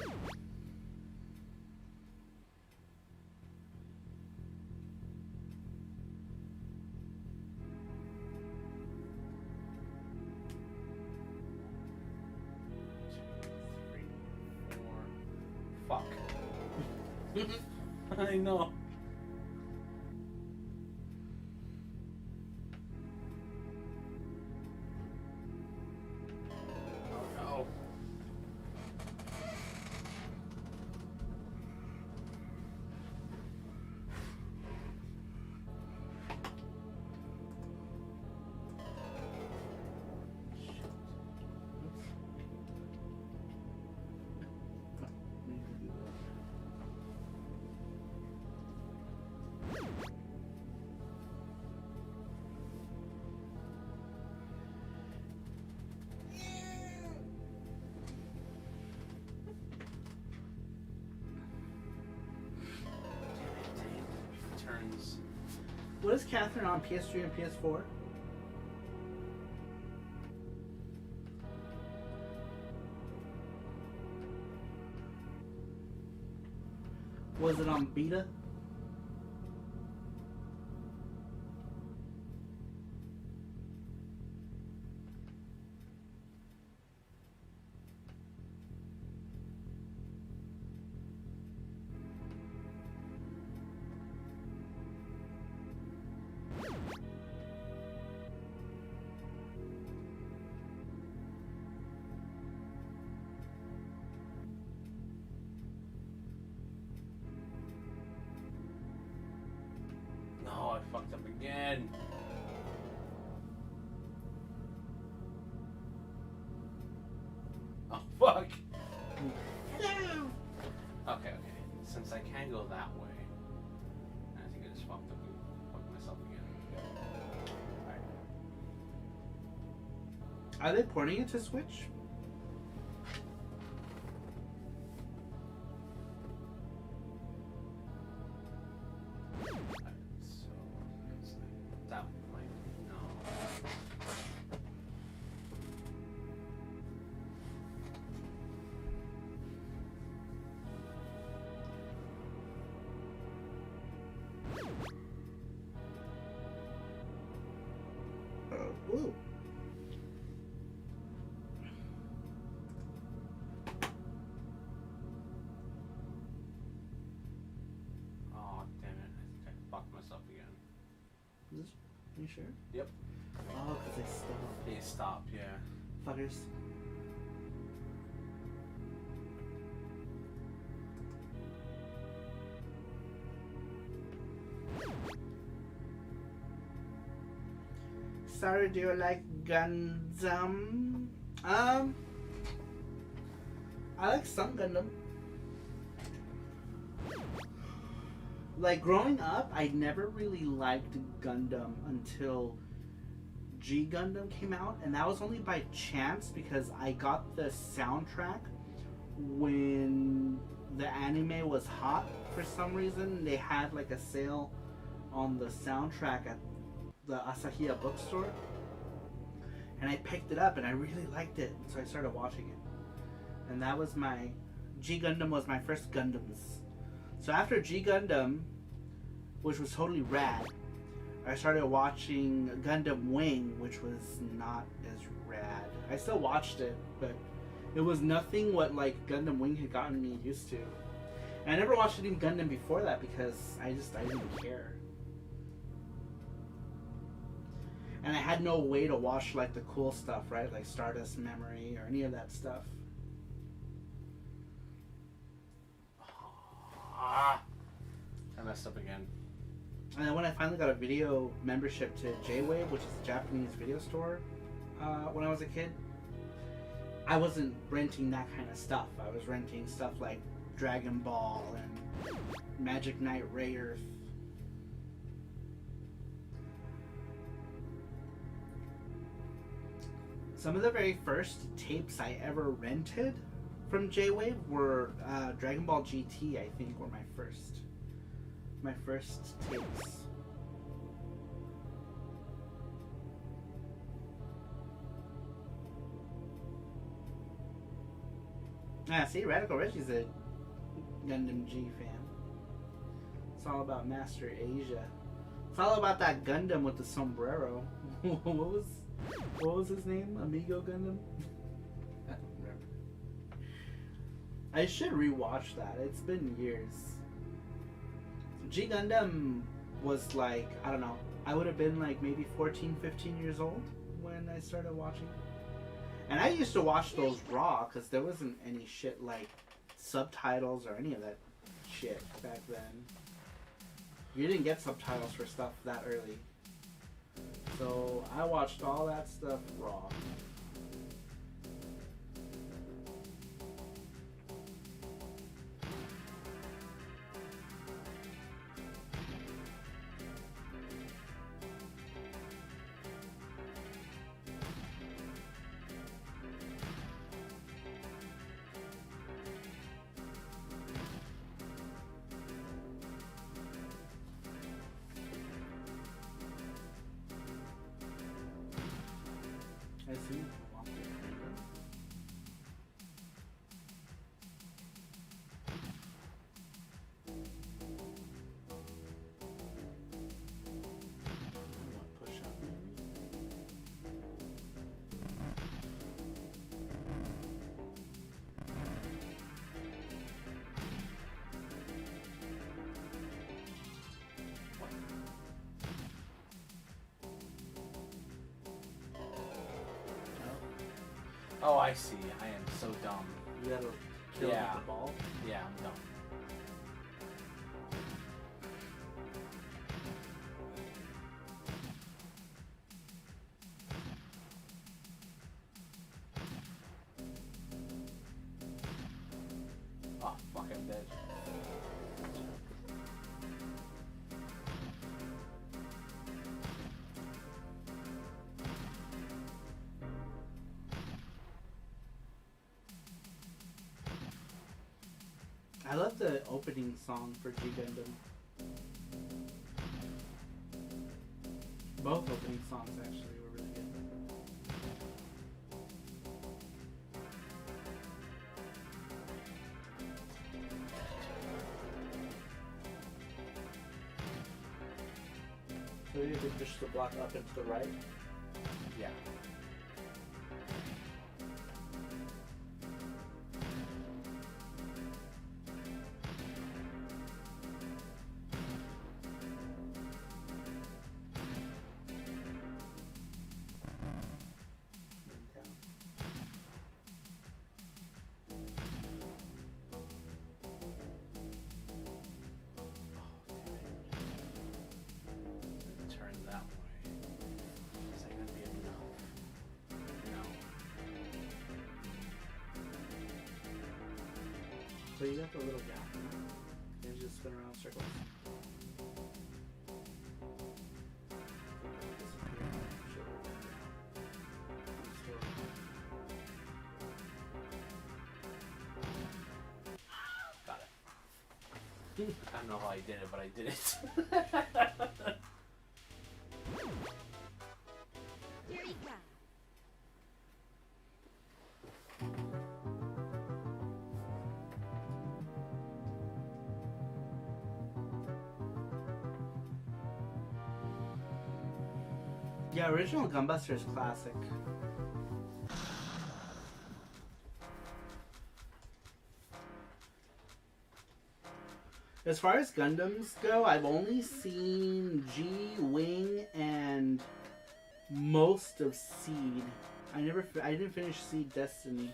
Fuck. I know. Oh no. What is Catherine on PS3 and PS4? Was it on Beta? No, I fucked up again. Oh, fuck. Okay. Since I can't go that way, I think I just fucked myself again. Alright. Are they porting it to Switch? So, it's like, that, like, no. Ooh. Oh, damn it. I think I fucked myself again. You sure? Yep. Oh, because they stopped. They stopped, yeah. Fuckers. Sorry, do you like Gundam? I like some Gundam. Like, growing up, I never really liked Gundam until G Gundam came out, and that was only by chance because I got the soundtrack when the anime was hot for some reason. They had like a sale on the soundtrack at the Asahiya bookstore, and I picked it up and I really liked it, so I started watching it. And that was my G Gundam was my first Gundams. So after G Gundam, which was totally rad, I started watching Gundam Wing, which was not as rad. I still watched it, but it was nothing what like Gundam Wing had gotten me used to. And I never watched any Gundam before that because I didn't care. And I had no way to watch like the cool stuff, right? Like Stardust Memory or any of that stuff. I messed up again. And then when I finally got a video membership to J-Wave, which is a Japanese video store, when I was a kid, I wasn't renting that kind of stuff. I was renting stuff like Dragon Ball and Magic Knight Rayearth. Some of the very first tapes I ever rented from J-Wave were Dragon Ball GT, I think, were my first tapes. Ah, see, Radical Reggie's a Gundam G fan. It's all about Master Asia. It's all about that Gundam with the sombrero. What was his name? Amigo Gundam? I don't remember. I should rewatch that. It's been years. G Gundam was like, I don't know, I would have been like maybe 14, 15 years old when I started watching. And I used to watch those raw because there wasn't any shit like subtitles or any of that shit back then. You didn't get subtitles for stuff that early. So I watched all that stuff raw. Oh, I see. I am so dumb. You gotta kill Yeah. the ball. Yeah, I'm dumb. Oh, fuck, I'm dead. I love the opening song for G Gundam. Both opening songs actually were really good. So you can push the block up and to the right. Yeah. And down. Turn that way. Is that gonna be enough? No. So you got the little gap. And just spin around in circles. Got it. I don't know how I did it, but I did it. Eureka! Yeah, original Gunbuster is classic. As far as Gundams go, I've only seen G, Wing, and most of Seed. I didn't finish Seed Destiny.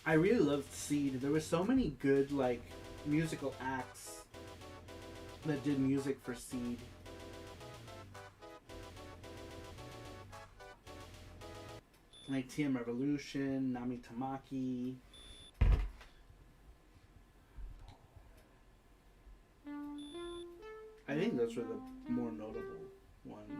I really loved Seed. There were so many good, like, musical acts that did music for Seed. Like TM Revolution, Nami Tamaki. I think those were the more notable ones.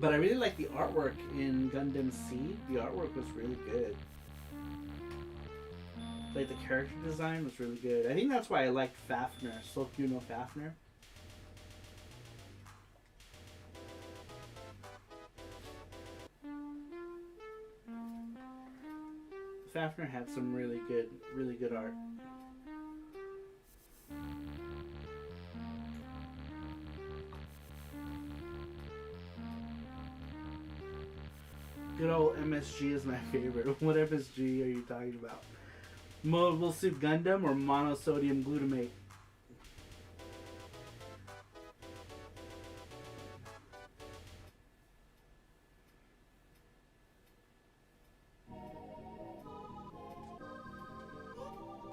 But I really like the artwork in Gundam Seed. The artwork was really good. Like the character design was really good. I think that's why I liked Fafnir, Sokyuno Fafnir. Fafnir had some really good art. Good old MSG is my favorite. What MSG are you talking about? Mobile Suit Gundam or monosodium glutamate?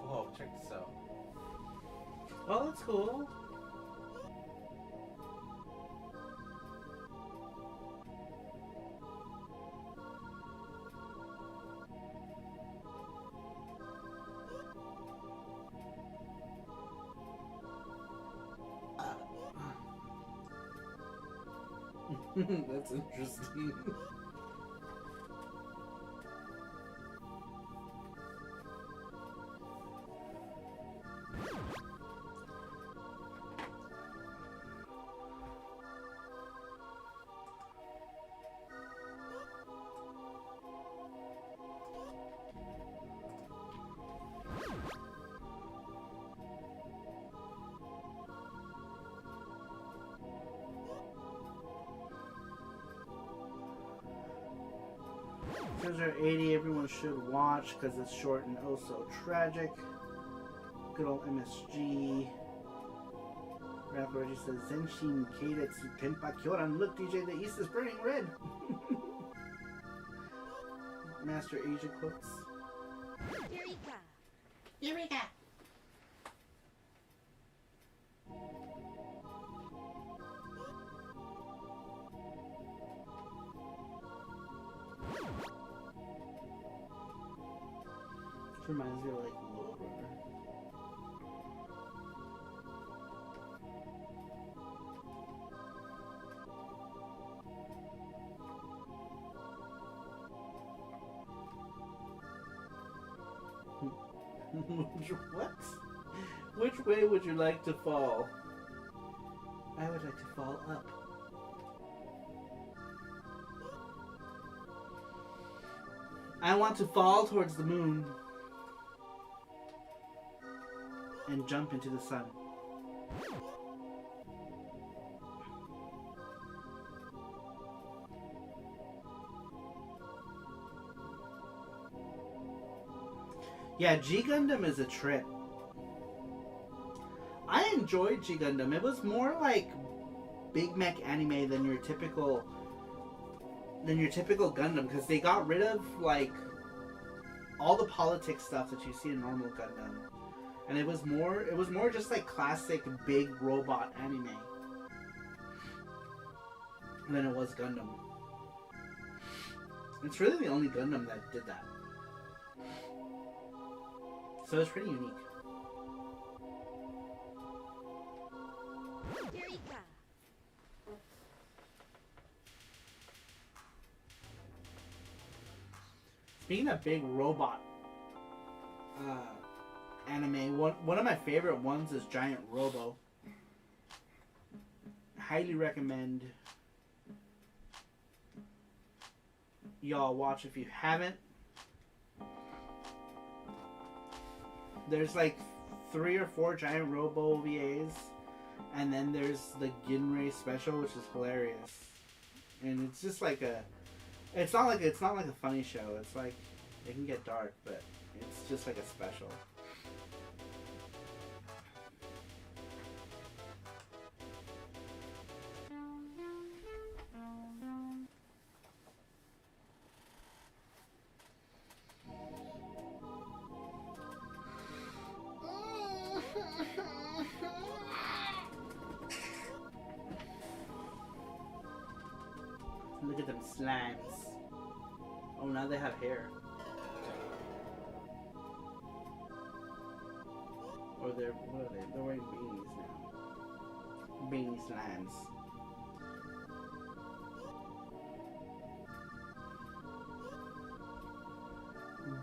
Whoa, check this out. Oh, that's cool. That's interesting. Those are 80 everyone should watch because it's short and oh so tragic. Good old MSG. Rap Reggie says, Zenshin Kadetsu Tenpa Kyoran. Look, DJ, the East is burning red. Master Asia quotes. Eureka! Eureka! This reminds me of like Lord Runner. What? Which way would you like to fall? I would like to fall up. I want to fall towards the moon and jump into the sun. Yeah, G Gundam is a trip. I enjoyed G Gundam. It was more like Big Mech anime than your typical Gundam, because they got rid of like all the politics stuff that you see in normal Gundam, and it was more just like classic big robot anime than it was Gundam. It's really the only Gundam that did that. So it's pretty unique. Eureka! Speaking of big robot anime, one of my favorite ones is Giant Robo. Highly recommend y'all watch if you haven't. There's like 3 or 4 Giant Robo OVAs, and then there's the Ginrei special, which is hilarious. And it's just like it's not like a funny show. It's like it can get dark, but it's just like a special. Look at them slimes. Oh, now they have hair. Or what are they? They're wearing beanies now. Beanie slimes.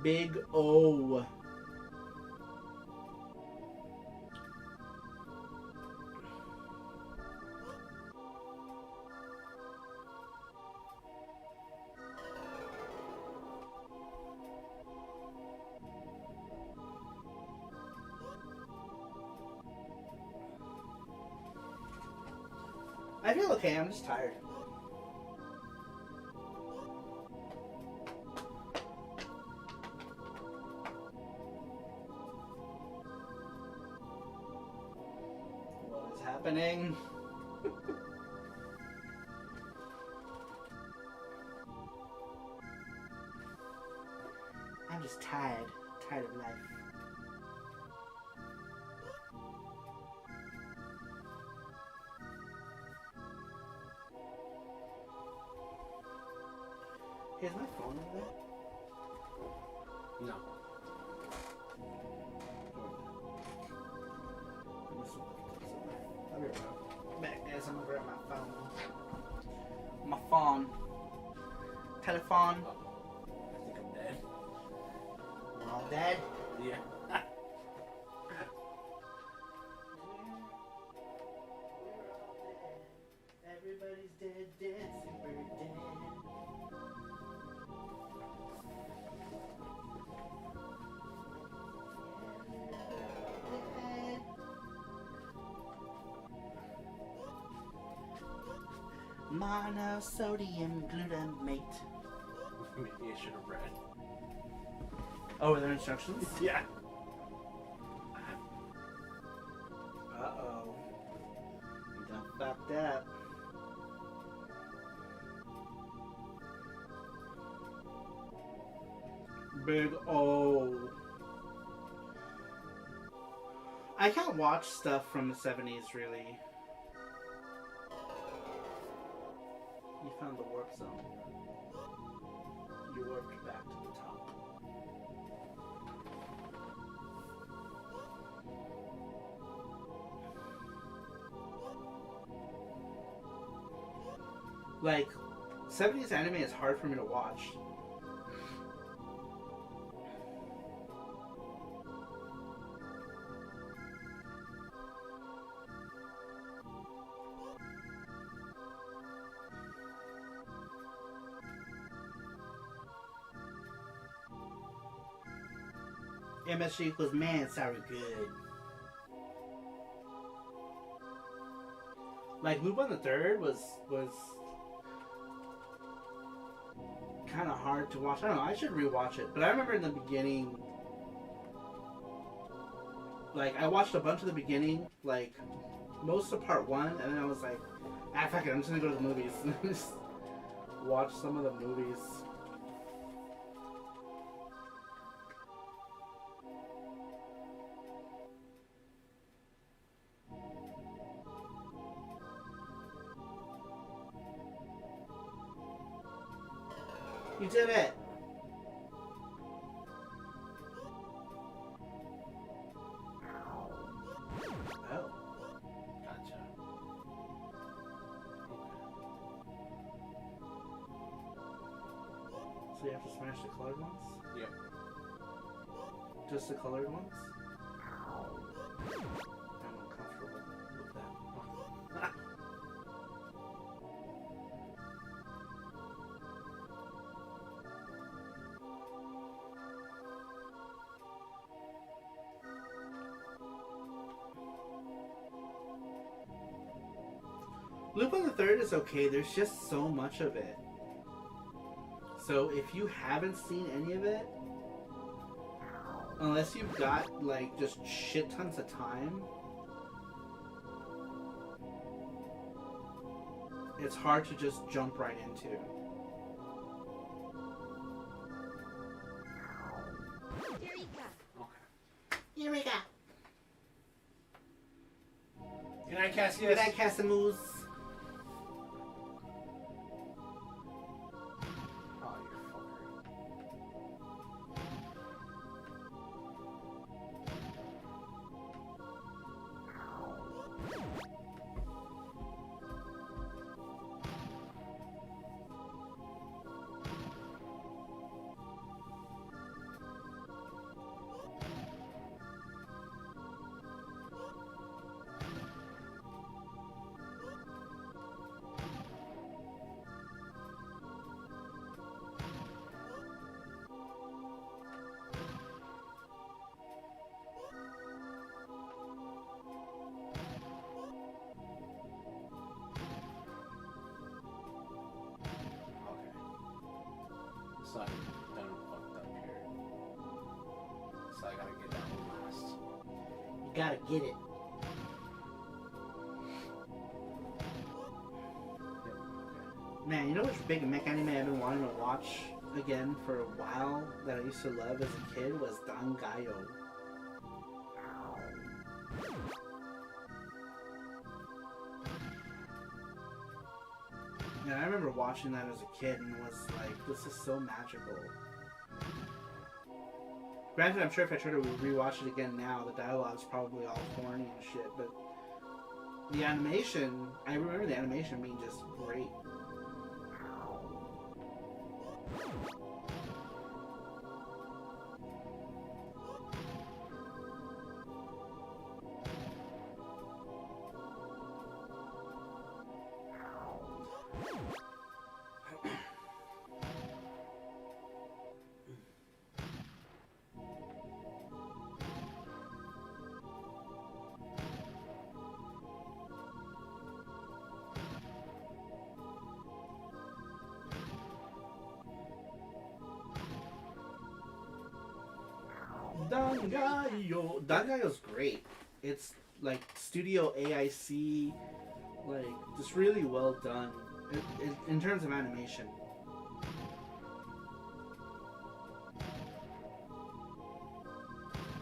Big O. I feel okay, I'm just tired. What is happening? I'm just tired of life. Hey, is my phone over there? No. I'll be right back, guys. I'm over at my phone. My phone. Telephone. I think I'm dead. We're all dead. Yeah. Everybody's dead, super dead. Monosodium glutamate. Maybe I should have read. Oh, are there instructions? Yeah. Big O. I can't watch stuff from the 70s, really. You found the warp zone. You warped back to the top. Like, 70s anime is hard for me to watch. MSG equals man, sorry, good. Like, Lupin the Third was kind of hard to watch. I don't know, I should rewatch it. But I remember in the beginning, like, I watched a bunch of the beginning, like, most of part 1, and then I was like, fuck it, I'm just gonna go to the movies. Just watch some of the movies. You did it! Oh. Gotcha. So you have to smash the colored ones? Yep. Just the colored ones? I'm uncomfortable with that. Lupin the Third is okay, there's just so much of it. So if you haven't seen any of it, unless you've got like just shit tons of time, it's hard to just jump right into. Eureka! Okay. Eureka! Good night, Cassius. Good night, Casamoose. Oh, you fucker. So I'm done fucked up here. So I gotta get that one last. You gotta get it. Man, you know which big mech anime I've been wanting to watch again for a while that I used to love as a kid was Dangayo. Yeah, I remember watching that as a kid and was like, this is so magical. Granted, I'm sure if I try to rewatch it again now, the dialogue's probably all corny and shit, but the animation, I remember the animation being just great. Dangayo. Dangayo's great. It's like Studio AIC, like just really well done in terms of animation.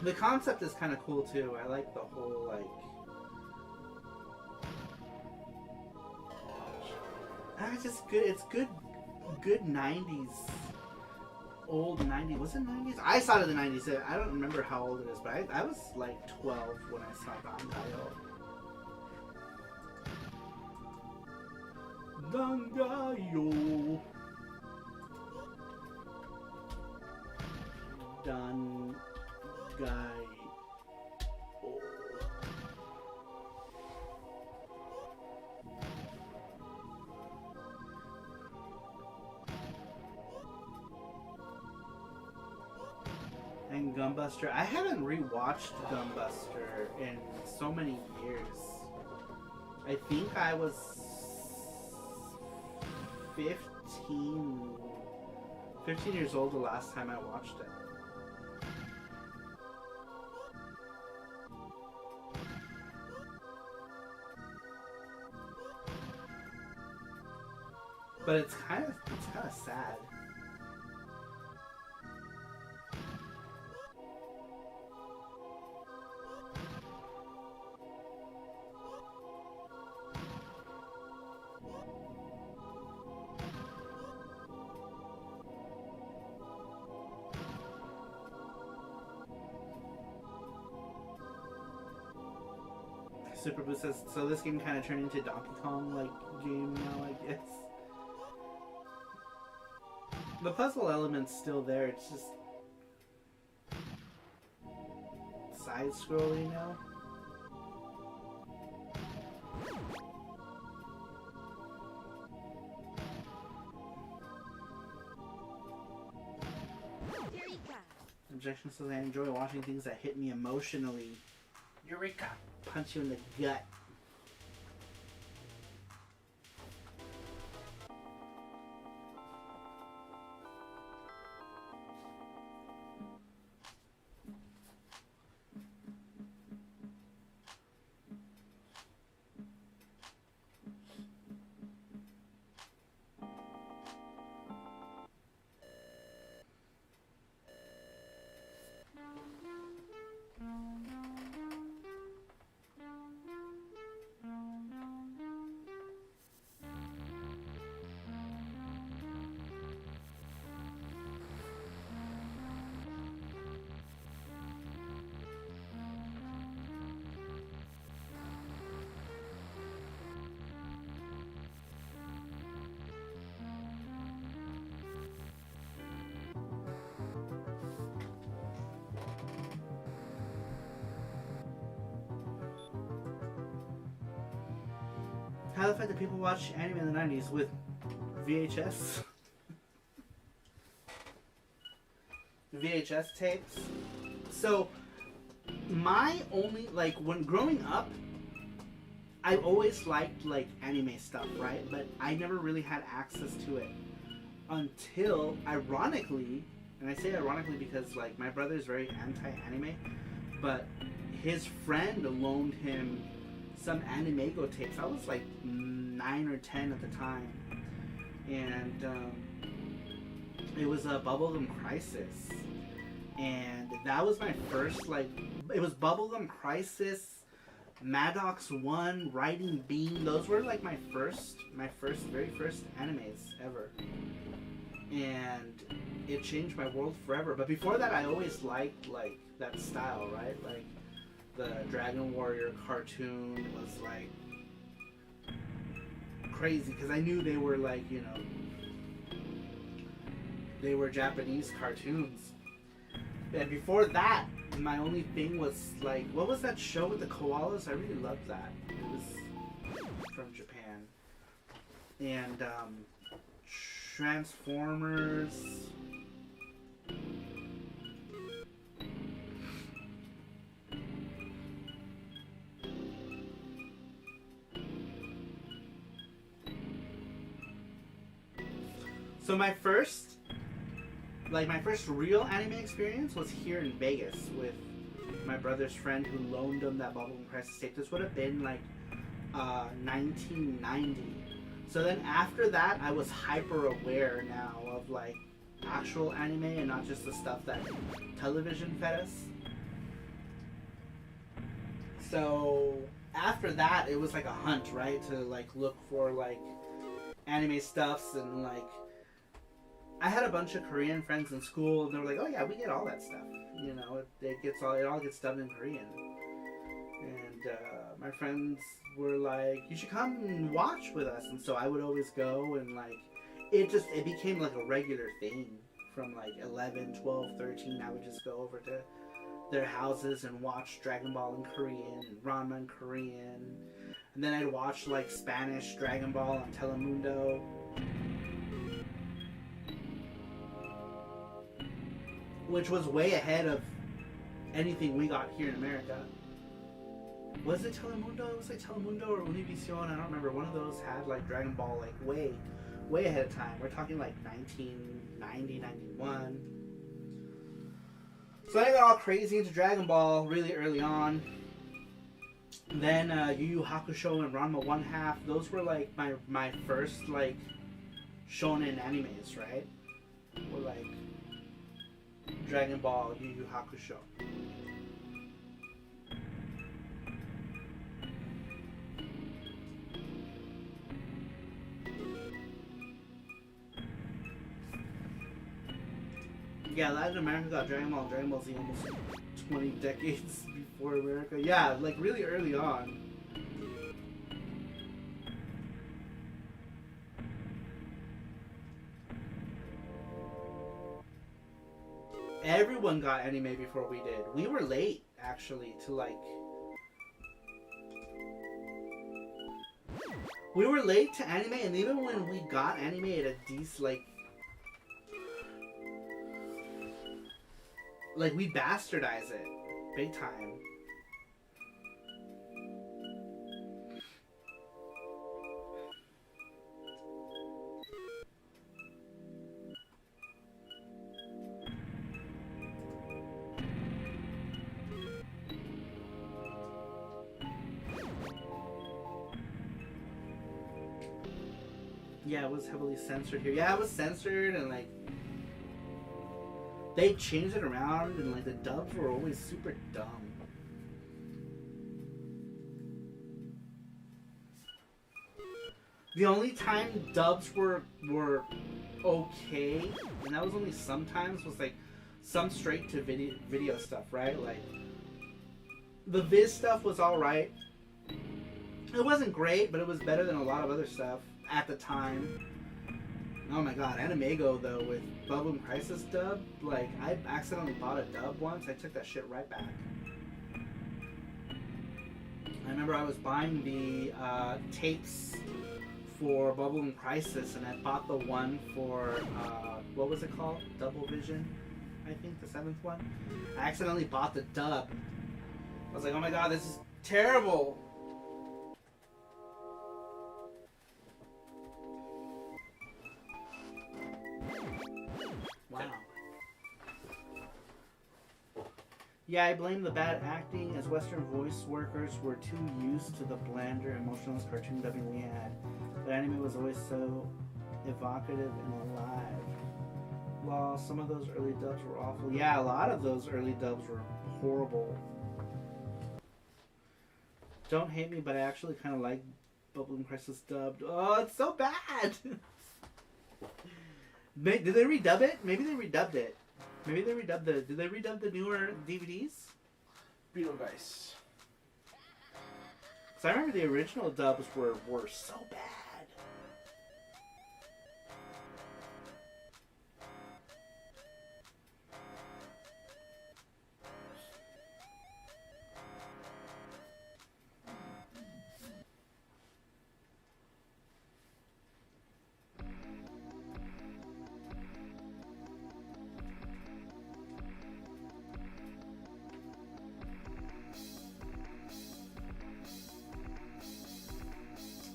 The concept is kind of cool too. I like the whole like. It's just good. It's good. Good 90s. Old 90s. Was it 90s? I saw it in the 90s. I don't remember how old it is, but I was like 12 when I saw Dangayo. Dangayo. And Gunbuster. I haven't rewatched Gunbuster in so many years. I think I was 15 years old the last time I watched it. But it's kind of sad. Super Boost says, so this game kind of turned into Donkey Kong like game now, I guess. The puzzle element's still there, it's just side-scrolling now. Eureka! Objection says, I enjoy watching things that hit me emotionally. Eureka! Punch you in the gut. How the fact that people watch anime in the 90s with VHS? VHS tapes. So, my only, like, when growing up, I always liked, like, anime stuff, right? But I never really had access to it until, ironically, and I say ironically because, like, my brother is very anti-anime, but his friend loaned him some Animego tapes. I was like 9 or 10 at the time, and it was a Bubblegum Crisis, and that was my first, like, it was Bubblegum Crisis, Maddox 1, Riding Bean. Those were like my very first animes ever, and it changed my world forever. But before that, I always liked, like, that style, right? Like, the Dragon Warrior cartoon was like crazy because I knew they were, like, you know, they were Japanese cartoons. And before that, my only thing was, like, what was that show with the koalas? I really loved that. It was from Japan. And Transformers. So my first real anime experience was here in Vegas with my brother's friend who loaned him that Bubblegum Crisis tape. This would have been like 1990. So then after that, I was hyper aware now of, like, actual anime and not just the stuff that television fed us. So after that, it was like a hunt, right? To like look for like anime stuffs and like I had a bunch of Korean friends in school, and they were like, "Oh yeah, we get all that stuff. You know, it all gets dubbed in Korean." And my friends were like, "You should come and watch with us." And so I would always go, and like it became like a regular thing. From like 11, 12, 13, I would just go over to their houses and watch Dragon Ball in Korean and Ranma in Korean. And then I'd watch like Spanish Dragon Ball on Telemundo. Which was way ahead of anything we got here in America. Was it Telemundo? It was like Telemundo or Univision, I don't remember. One of those had like Dragon Ball like way ahead of time. We're talking like 1990, 91. So I got all crazy into Dragon Ball really early on. Then Yu Yu Hakusho and Ranma 1/2, those were like my first like shonen animes, right? Were like Dragon Ball, Yu Yu Hakusho. Yeah, Latin America got Dragon Ball and Dragon Ball Z almost 20 decades before America. Yeah, like really early on. Everyone got anime before we did. We were late, actually, to like... We were late to anime, and even when we got anime at a decent, like we bastardize it big time. Yeah, it was heavily censored here. Yeah, it was censored, and like they changed it around, and like the dubs were always super dumb. The only time dubs were okay, and that was only sometimes, was like some straight to video stuff, right? Like the Viz stuff was alright. It wasn't great, but it was better than a lot of other stuff at the time. Oh my god, Animego though, with Bubblegum Crisis dub, like I accidentally bought a dub once, I took that shit right back. I remember I was buying the tapes for Bubblegum Crisis, and I bought the one for, what was it called? Double Vision, I think, the 7th one. I accidentally bought the dub. I was like, oh my god, this is terrible! Wow. Yeah, I blame the bad acting, as Western voice workers were too used to the blander, emotionless cartoon dubbing we had. But anime was always so evocative and alive. Well, some of those early dubs were awful. Yeah, a lot of those early dubs were horrible. Don't hate me, but I actually kind of like Bubblegum Crisis dubbed. Oh, it's so bad! Did they redub it? Maybe they redubbed it. Maybe they redubbed the... Did they redub the newer DVDs? Beetlegeist. Because I remember the original dubs were so bad.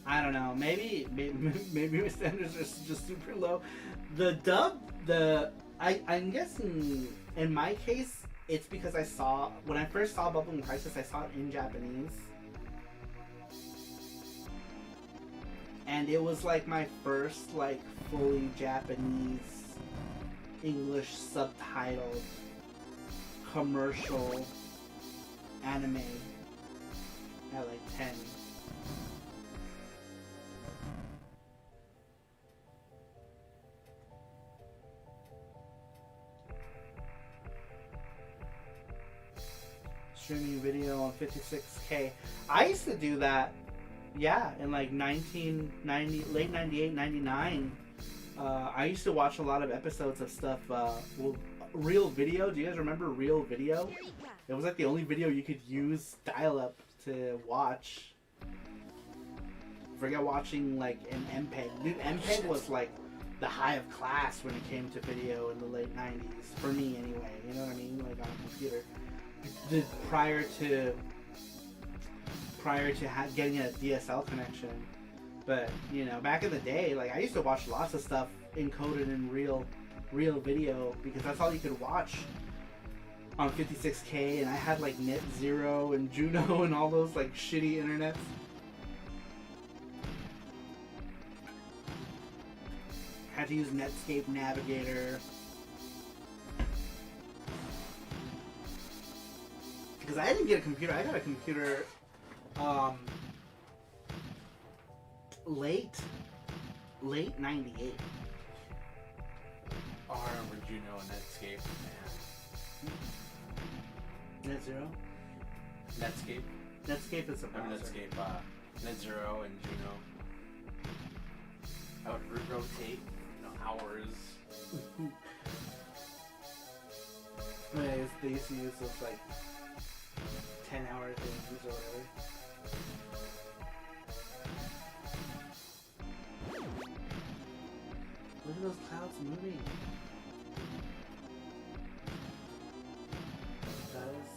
I don't know. Maybe my standards are just super low. The dub, I'm guessing in my case, it's because when I first saw Bubblegum Crisis, I saw it in Japanese, and it was like my first like fully Japanese English subtitled commercial anime. at like 10. Streaming video on 56K. I used to do that, yeah, in like 1990, late 98, 99. I used to watch a lot of episodes of stuff, Real Video. Do you guys remember Real Video? It was like the only video you could use dial-up to watch. Forget watching like an MPEG. Dude, MPEG was like the high of class when it came to video in the late 90s. For me anyway, you know what I mean? Like on a computer. Prior to getting a DSL connection. But, you know, back in the day, like I used to watch lots of stuff encoded in real video because that's all you could watch on 56K, and I had like Net Zero and Juno and all those like shitty internets. Had to use Netscape Navigator. Because I didn't get a computer. I got a computer late 98. Oh, I remember Juno and Netscape. Man. Net Zero? Netscape? Netscape is a I remember browser. Netscape, Net Zero and Juno. I would rotate, hours. They used to use those like 10-hour things or whatever. Look at those clouds moving. That is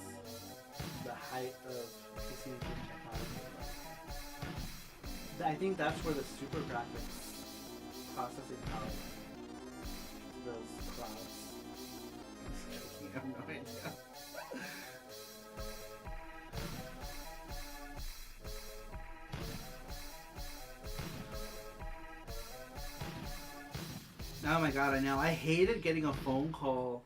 the height of PCE technology. I think that's where the super graphics processing power went. Those clouds. I'm just joking, I have no idea. Oh my god, I know. I hated getting a phone call.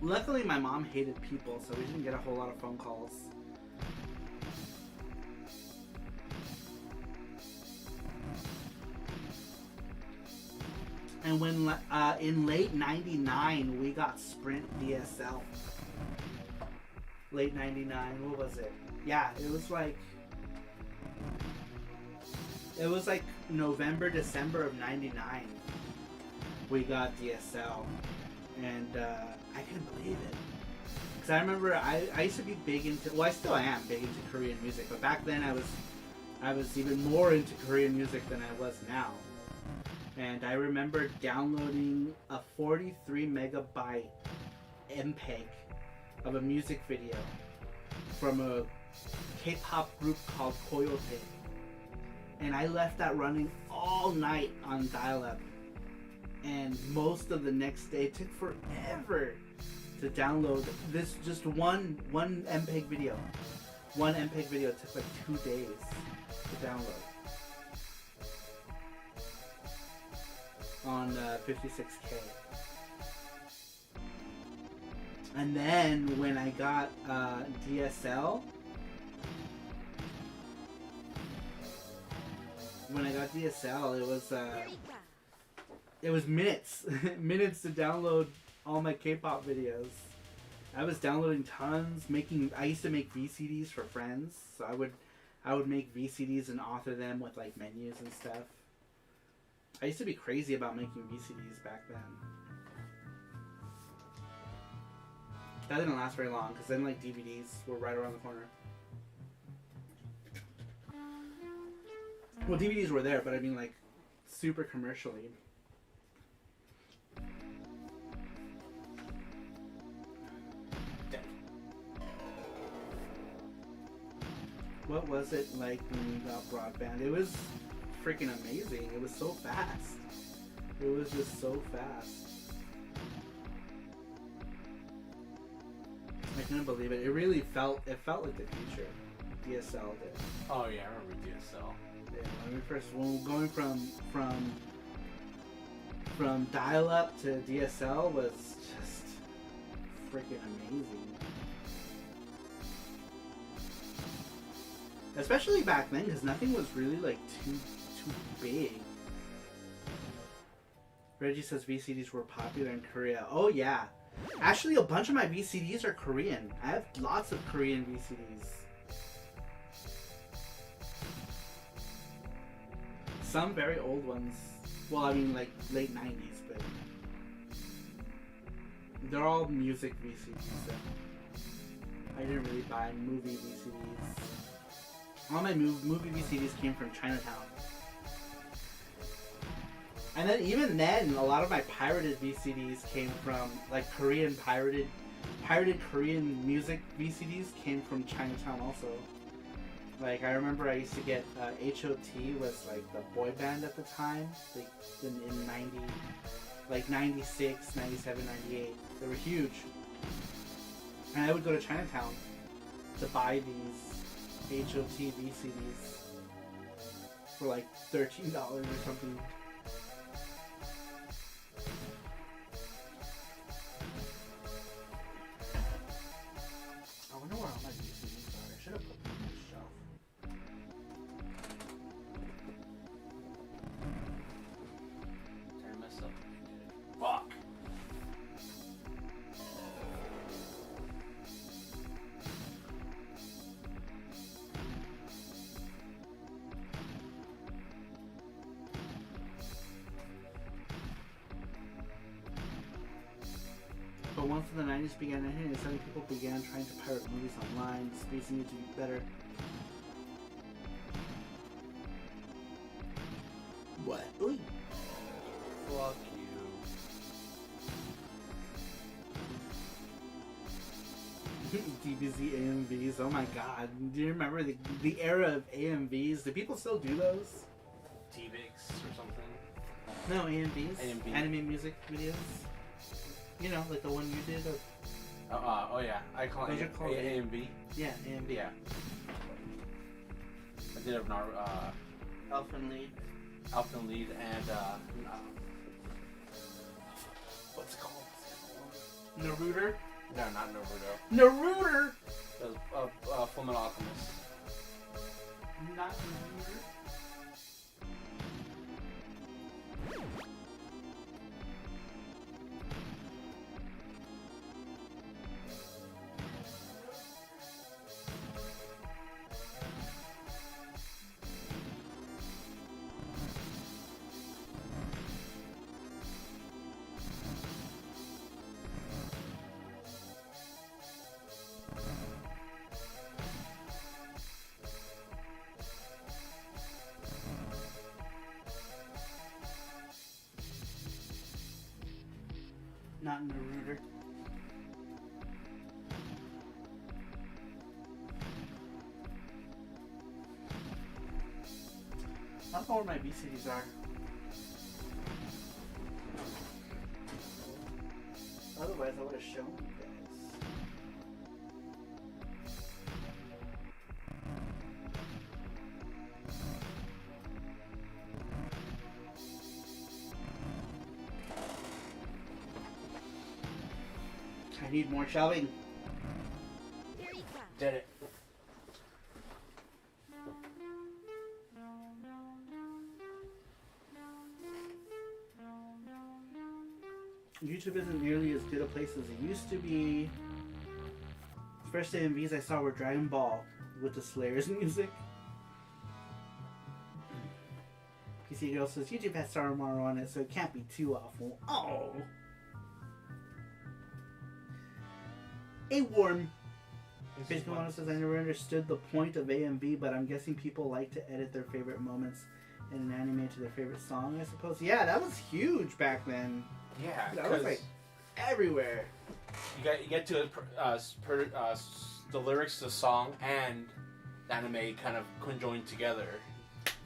Luckily, my mom hated people, so we didn't get a whole lot of phone calls. And when in late 99, we got Sprint DSL. Late 99, what was it? Yeah, it was like November, December of 99. We got DSL. And I couldn't believe it. Because I remember I used to be big into, well, I still am big into Korean music, but back then I was even more into Korean music than I was now. And I remember downloading a 43 megabyte MPEG of a music video from a K-pop group called Coyote. And I left that running all night on dial-up. And most of the next day, it took forever to download this just one MPEG video. One MPEG video took like 2 days to download. On 56K. And then when I got DSL, it was minutes minutes to download all my K-pop videos. I was downloading tons, I used to make VCDs for friends, so I would make VCDs and author them with like menus and stuff. I used to be crazy about making VCDs back then. That didn't last very long, because then like DVDs were right around the corner. Well, DVDs were there, but I mean like super commercially. What was it like when we got broadband? It was freaking amazing. It was so fast. It was just so fast. I couldn't believe it. It really felt like the future. DSL did. Oh yeah, I remember DSL. Yeah, when going from dial-up to DSL was just freaking amazing. Especially back then, because nothing was really like too big. Reggie says VCDs were popular in Korea. Oh yeah. Actually, a bunch of my VCDs are Korean. I have lots of Korean VCDs. Some very old ones. Well, I mean, like late 90s, but they're all music VCDs. So I didn't really buy movie VCDs. All my movie VCDs came from Chinatown. And then even then, a lot of my pirated VCDs came from like Korean pirated Korean music VCDs came from Chinatown also. Like I remember I used to get HOT was like the boy band at the time, like in 90, like 96, 97, 98. They were huge. And I would go to Chinatown to buy these HOT VCDs for like $13 or something. I wonder where all my VCDs are. I should have put them on the shelf. I messed up. Fuck! But once the 90s began to hit, and suddenly people began trying to pirate movies online, the space needed to be better. What? Ooh. Fuck you. DBZ AMVs, oh my god. Do you remember the era of AMVs? Do people still do those? T-Bix or something? No, AMVs. AMV. Anime music videos. You know, like the one you did. Oh yeah, I call Those it are called A and B. Yeah, AMV. Yeah. I did have Elfin Lead. Alpha Lead and what's it called? Naruto. No, not Naruto. Naruto! It was Fullmetal Alchemist. Not Naruto. Not Naruto. I don't know where my VCDs are. Otherwise, I would have shown you guys. I need more shelving. Eureka! Did it. YouTube isn't nearly as good a place as it used to be. The first AMVs I saw were Dragon Ball with the Slayers music. PC Girl says YouTube has Sarumaru on it, so it can't be too awful. Oh! A warm. Basically, one says I never understood the point of AMV, but I'm guessing people like to edit their favorite moments in an anime to their favorite song, I suppose. Yeah, that was huge back then. Yeah, That was like everywhere. you get to the lyrics to the song and the anime kind of conjoined together.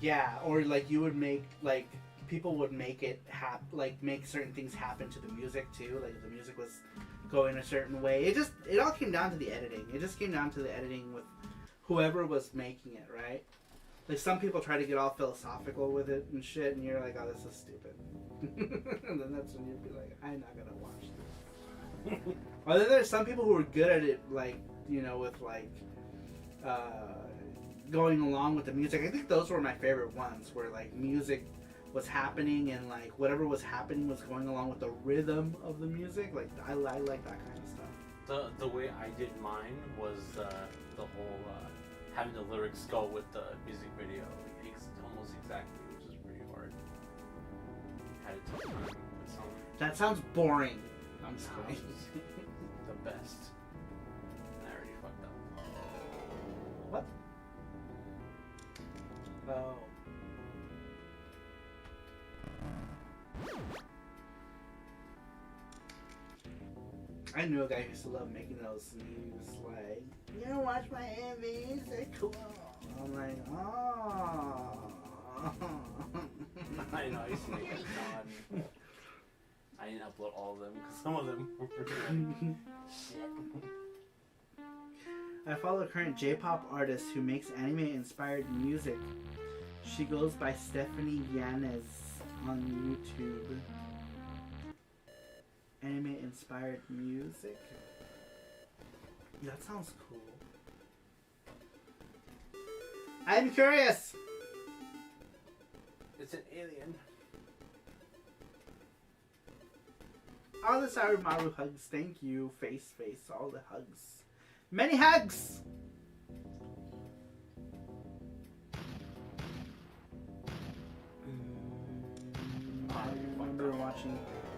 Yeah, or like you would make like people would make it make certain things happen to the music too. Like if the music was going a certain way. It all came down to the editing. It just came down to the editing with whoever was making it, right? Like some people try to get all philosophical with it and shit, and you're like, oh, this is stupid. And then that's when you'd be like, I'm not gonna watch this. Or then there's some people who are good at it, like, you know, with like going along with the music. I think those were my favorite ones, where like music was happening and like whatever was happening was going along with the rhythm of the music. Like I like that kind of stuff. The way I did mine was the whole having the lyrics go with the music video almost exactly, which is pretty hard. Had a tough time with some. That sounds boring. I'm just No, kidding. it's the best. I already fucked up. What? Oh. I knew a guy who used to love making those memes, like, you know, watch my AVAs, they're cool. I'm like, oh. I know, I used to make that fun. I didn't upload all of them because some of them were shit. I follow a current J-pop artist who makes anime-inspired music. She goes by Stephanie Yanez on YouTube. Anime-inspired music? That sounds cool. I'm curious! It's an alien. All the Sarumaru hugs, thank you. Face, all the hugs. Many hugs! I remember watching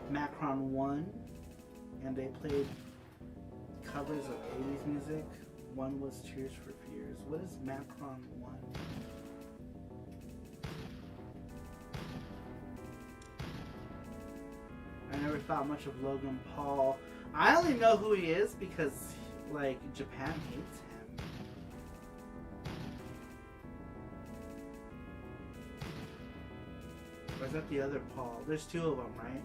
Macron 1, and they played covers of 80s music. One was Tears for Fears. What is Macron 1? I never thought much of Logan Paul. I only know who he is because, like, Japan hates him. Or is that the other Paul? There's two of them, right?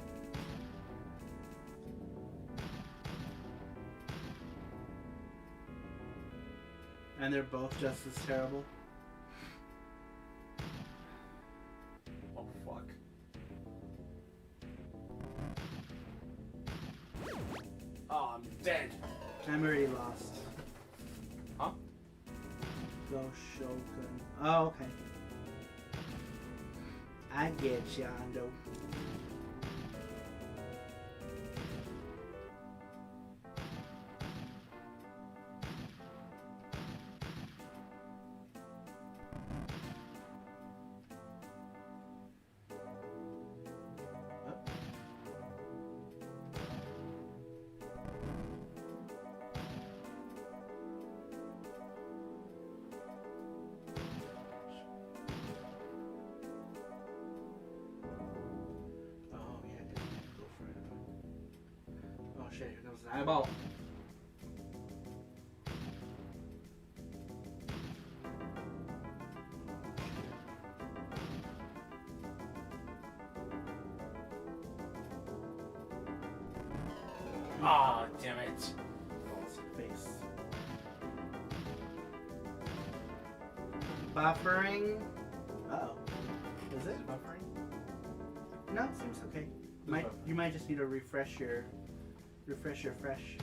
And they're both just as terrible. Oh fuck. Oh, I'm dead. I'm already lost. Huh? Go Shogun. Oh, okay. I get ya, Ando. Shit, here comes an eyeball. Ah, oh, damn it. False face. Buffering. Uh-oh. Is it buffering? No, it seems okay. You might just need to refresh your fresh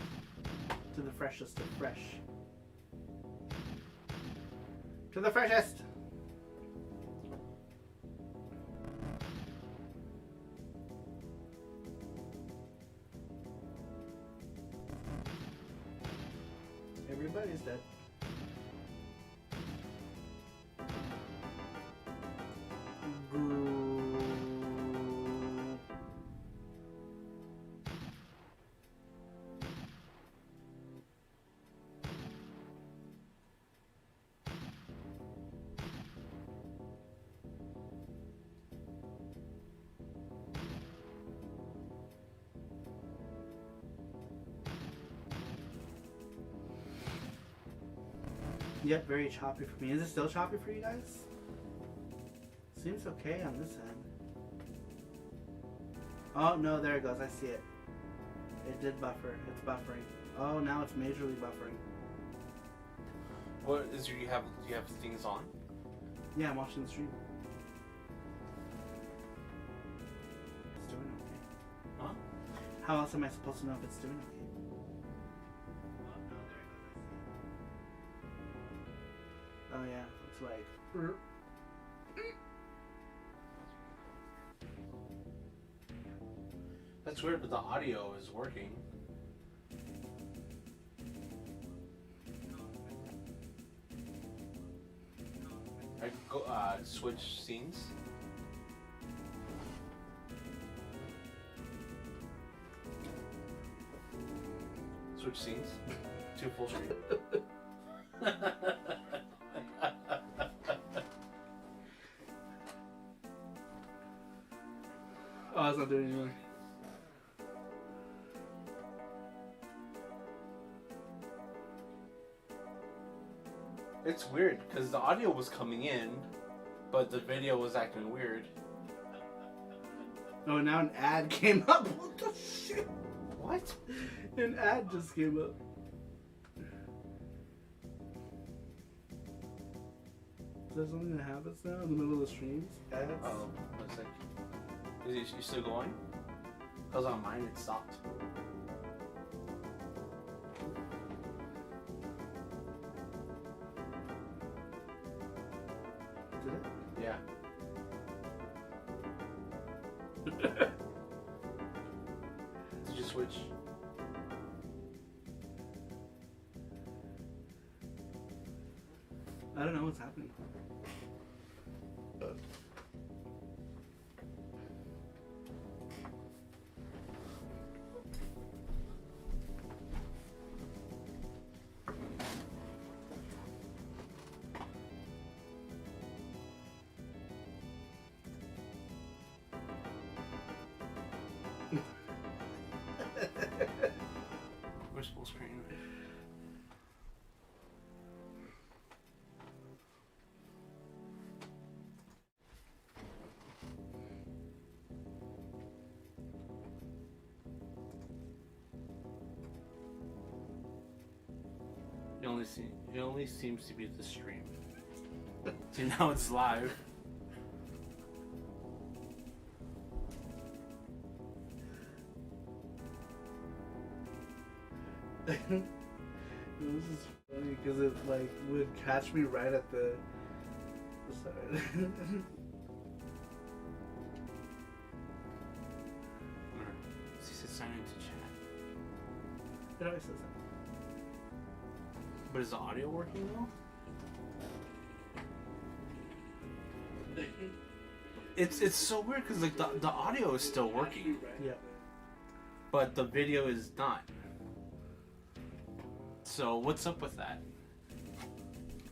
to the freshest of fresh. To the freshest. Everybody's dead. Yep, very choppy for me. Is it still choppy for you guys? Seems okay on this end. Oh, no, there it goes. I see it. It did buffer. It's buffering. Oh, now it's majorly buffering. What is do you have things on? Yeah, I'm watching the stream. It's doing okay. Huh? How else am I supposed to know if it's doing okay? Oh, yeah, looks it's like. That's weird, but the audio is working. I could go switch scenes. Switch scenes to full screen. Oh, it's not doing anything. It's weird because the audio was coming in, but the video was acting weird. Oh, now an ad came up. What the shit? What? An ad just came up. Is there something that happens now in the middle of the streams? Ads? Oh, one sec. Is it you still going? Because on mine it stopped. Did it? Yeah. Did you switch? I don't know what's happening. Where's full screen? It only seems to be the stream. See, now it's live. This is funny because it like would catch me right at the start. She said sign into chat. It always says that. But is the audio working though? It's so weird because like the audio is still working, Yeah. but the video is not. So what's up with that?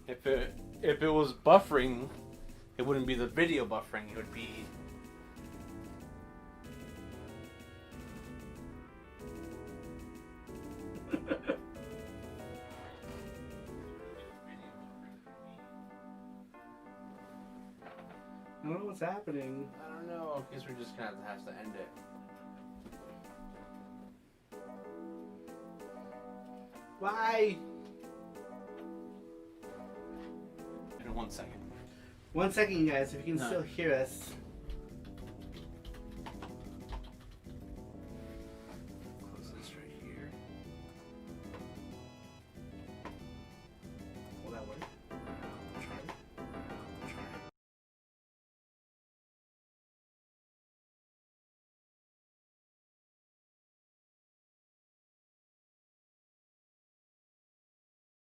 If it was buffering, it wouldn't be the video buffering. It would be. I don't know what's happening. I don't know. I guess we're just gonna have to end it. Why? In 1 second. 1 second, guys. If you can No. still hear us.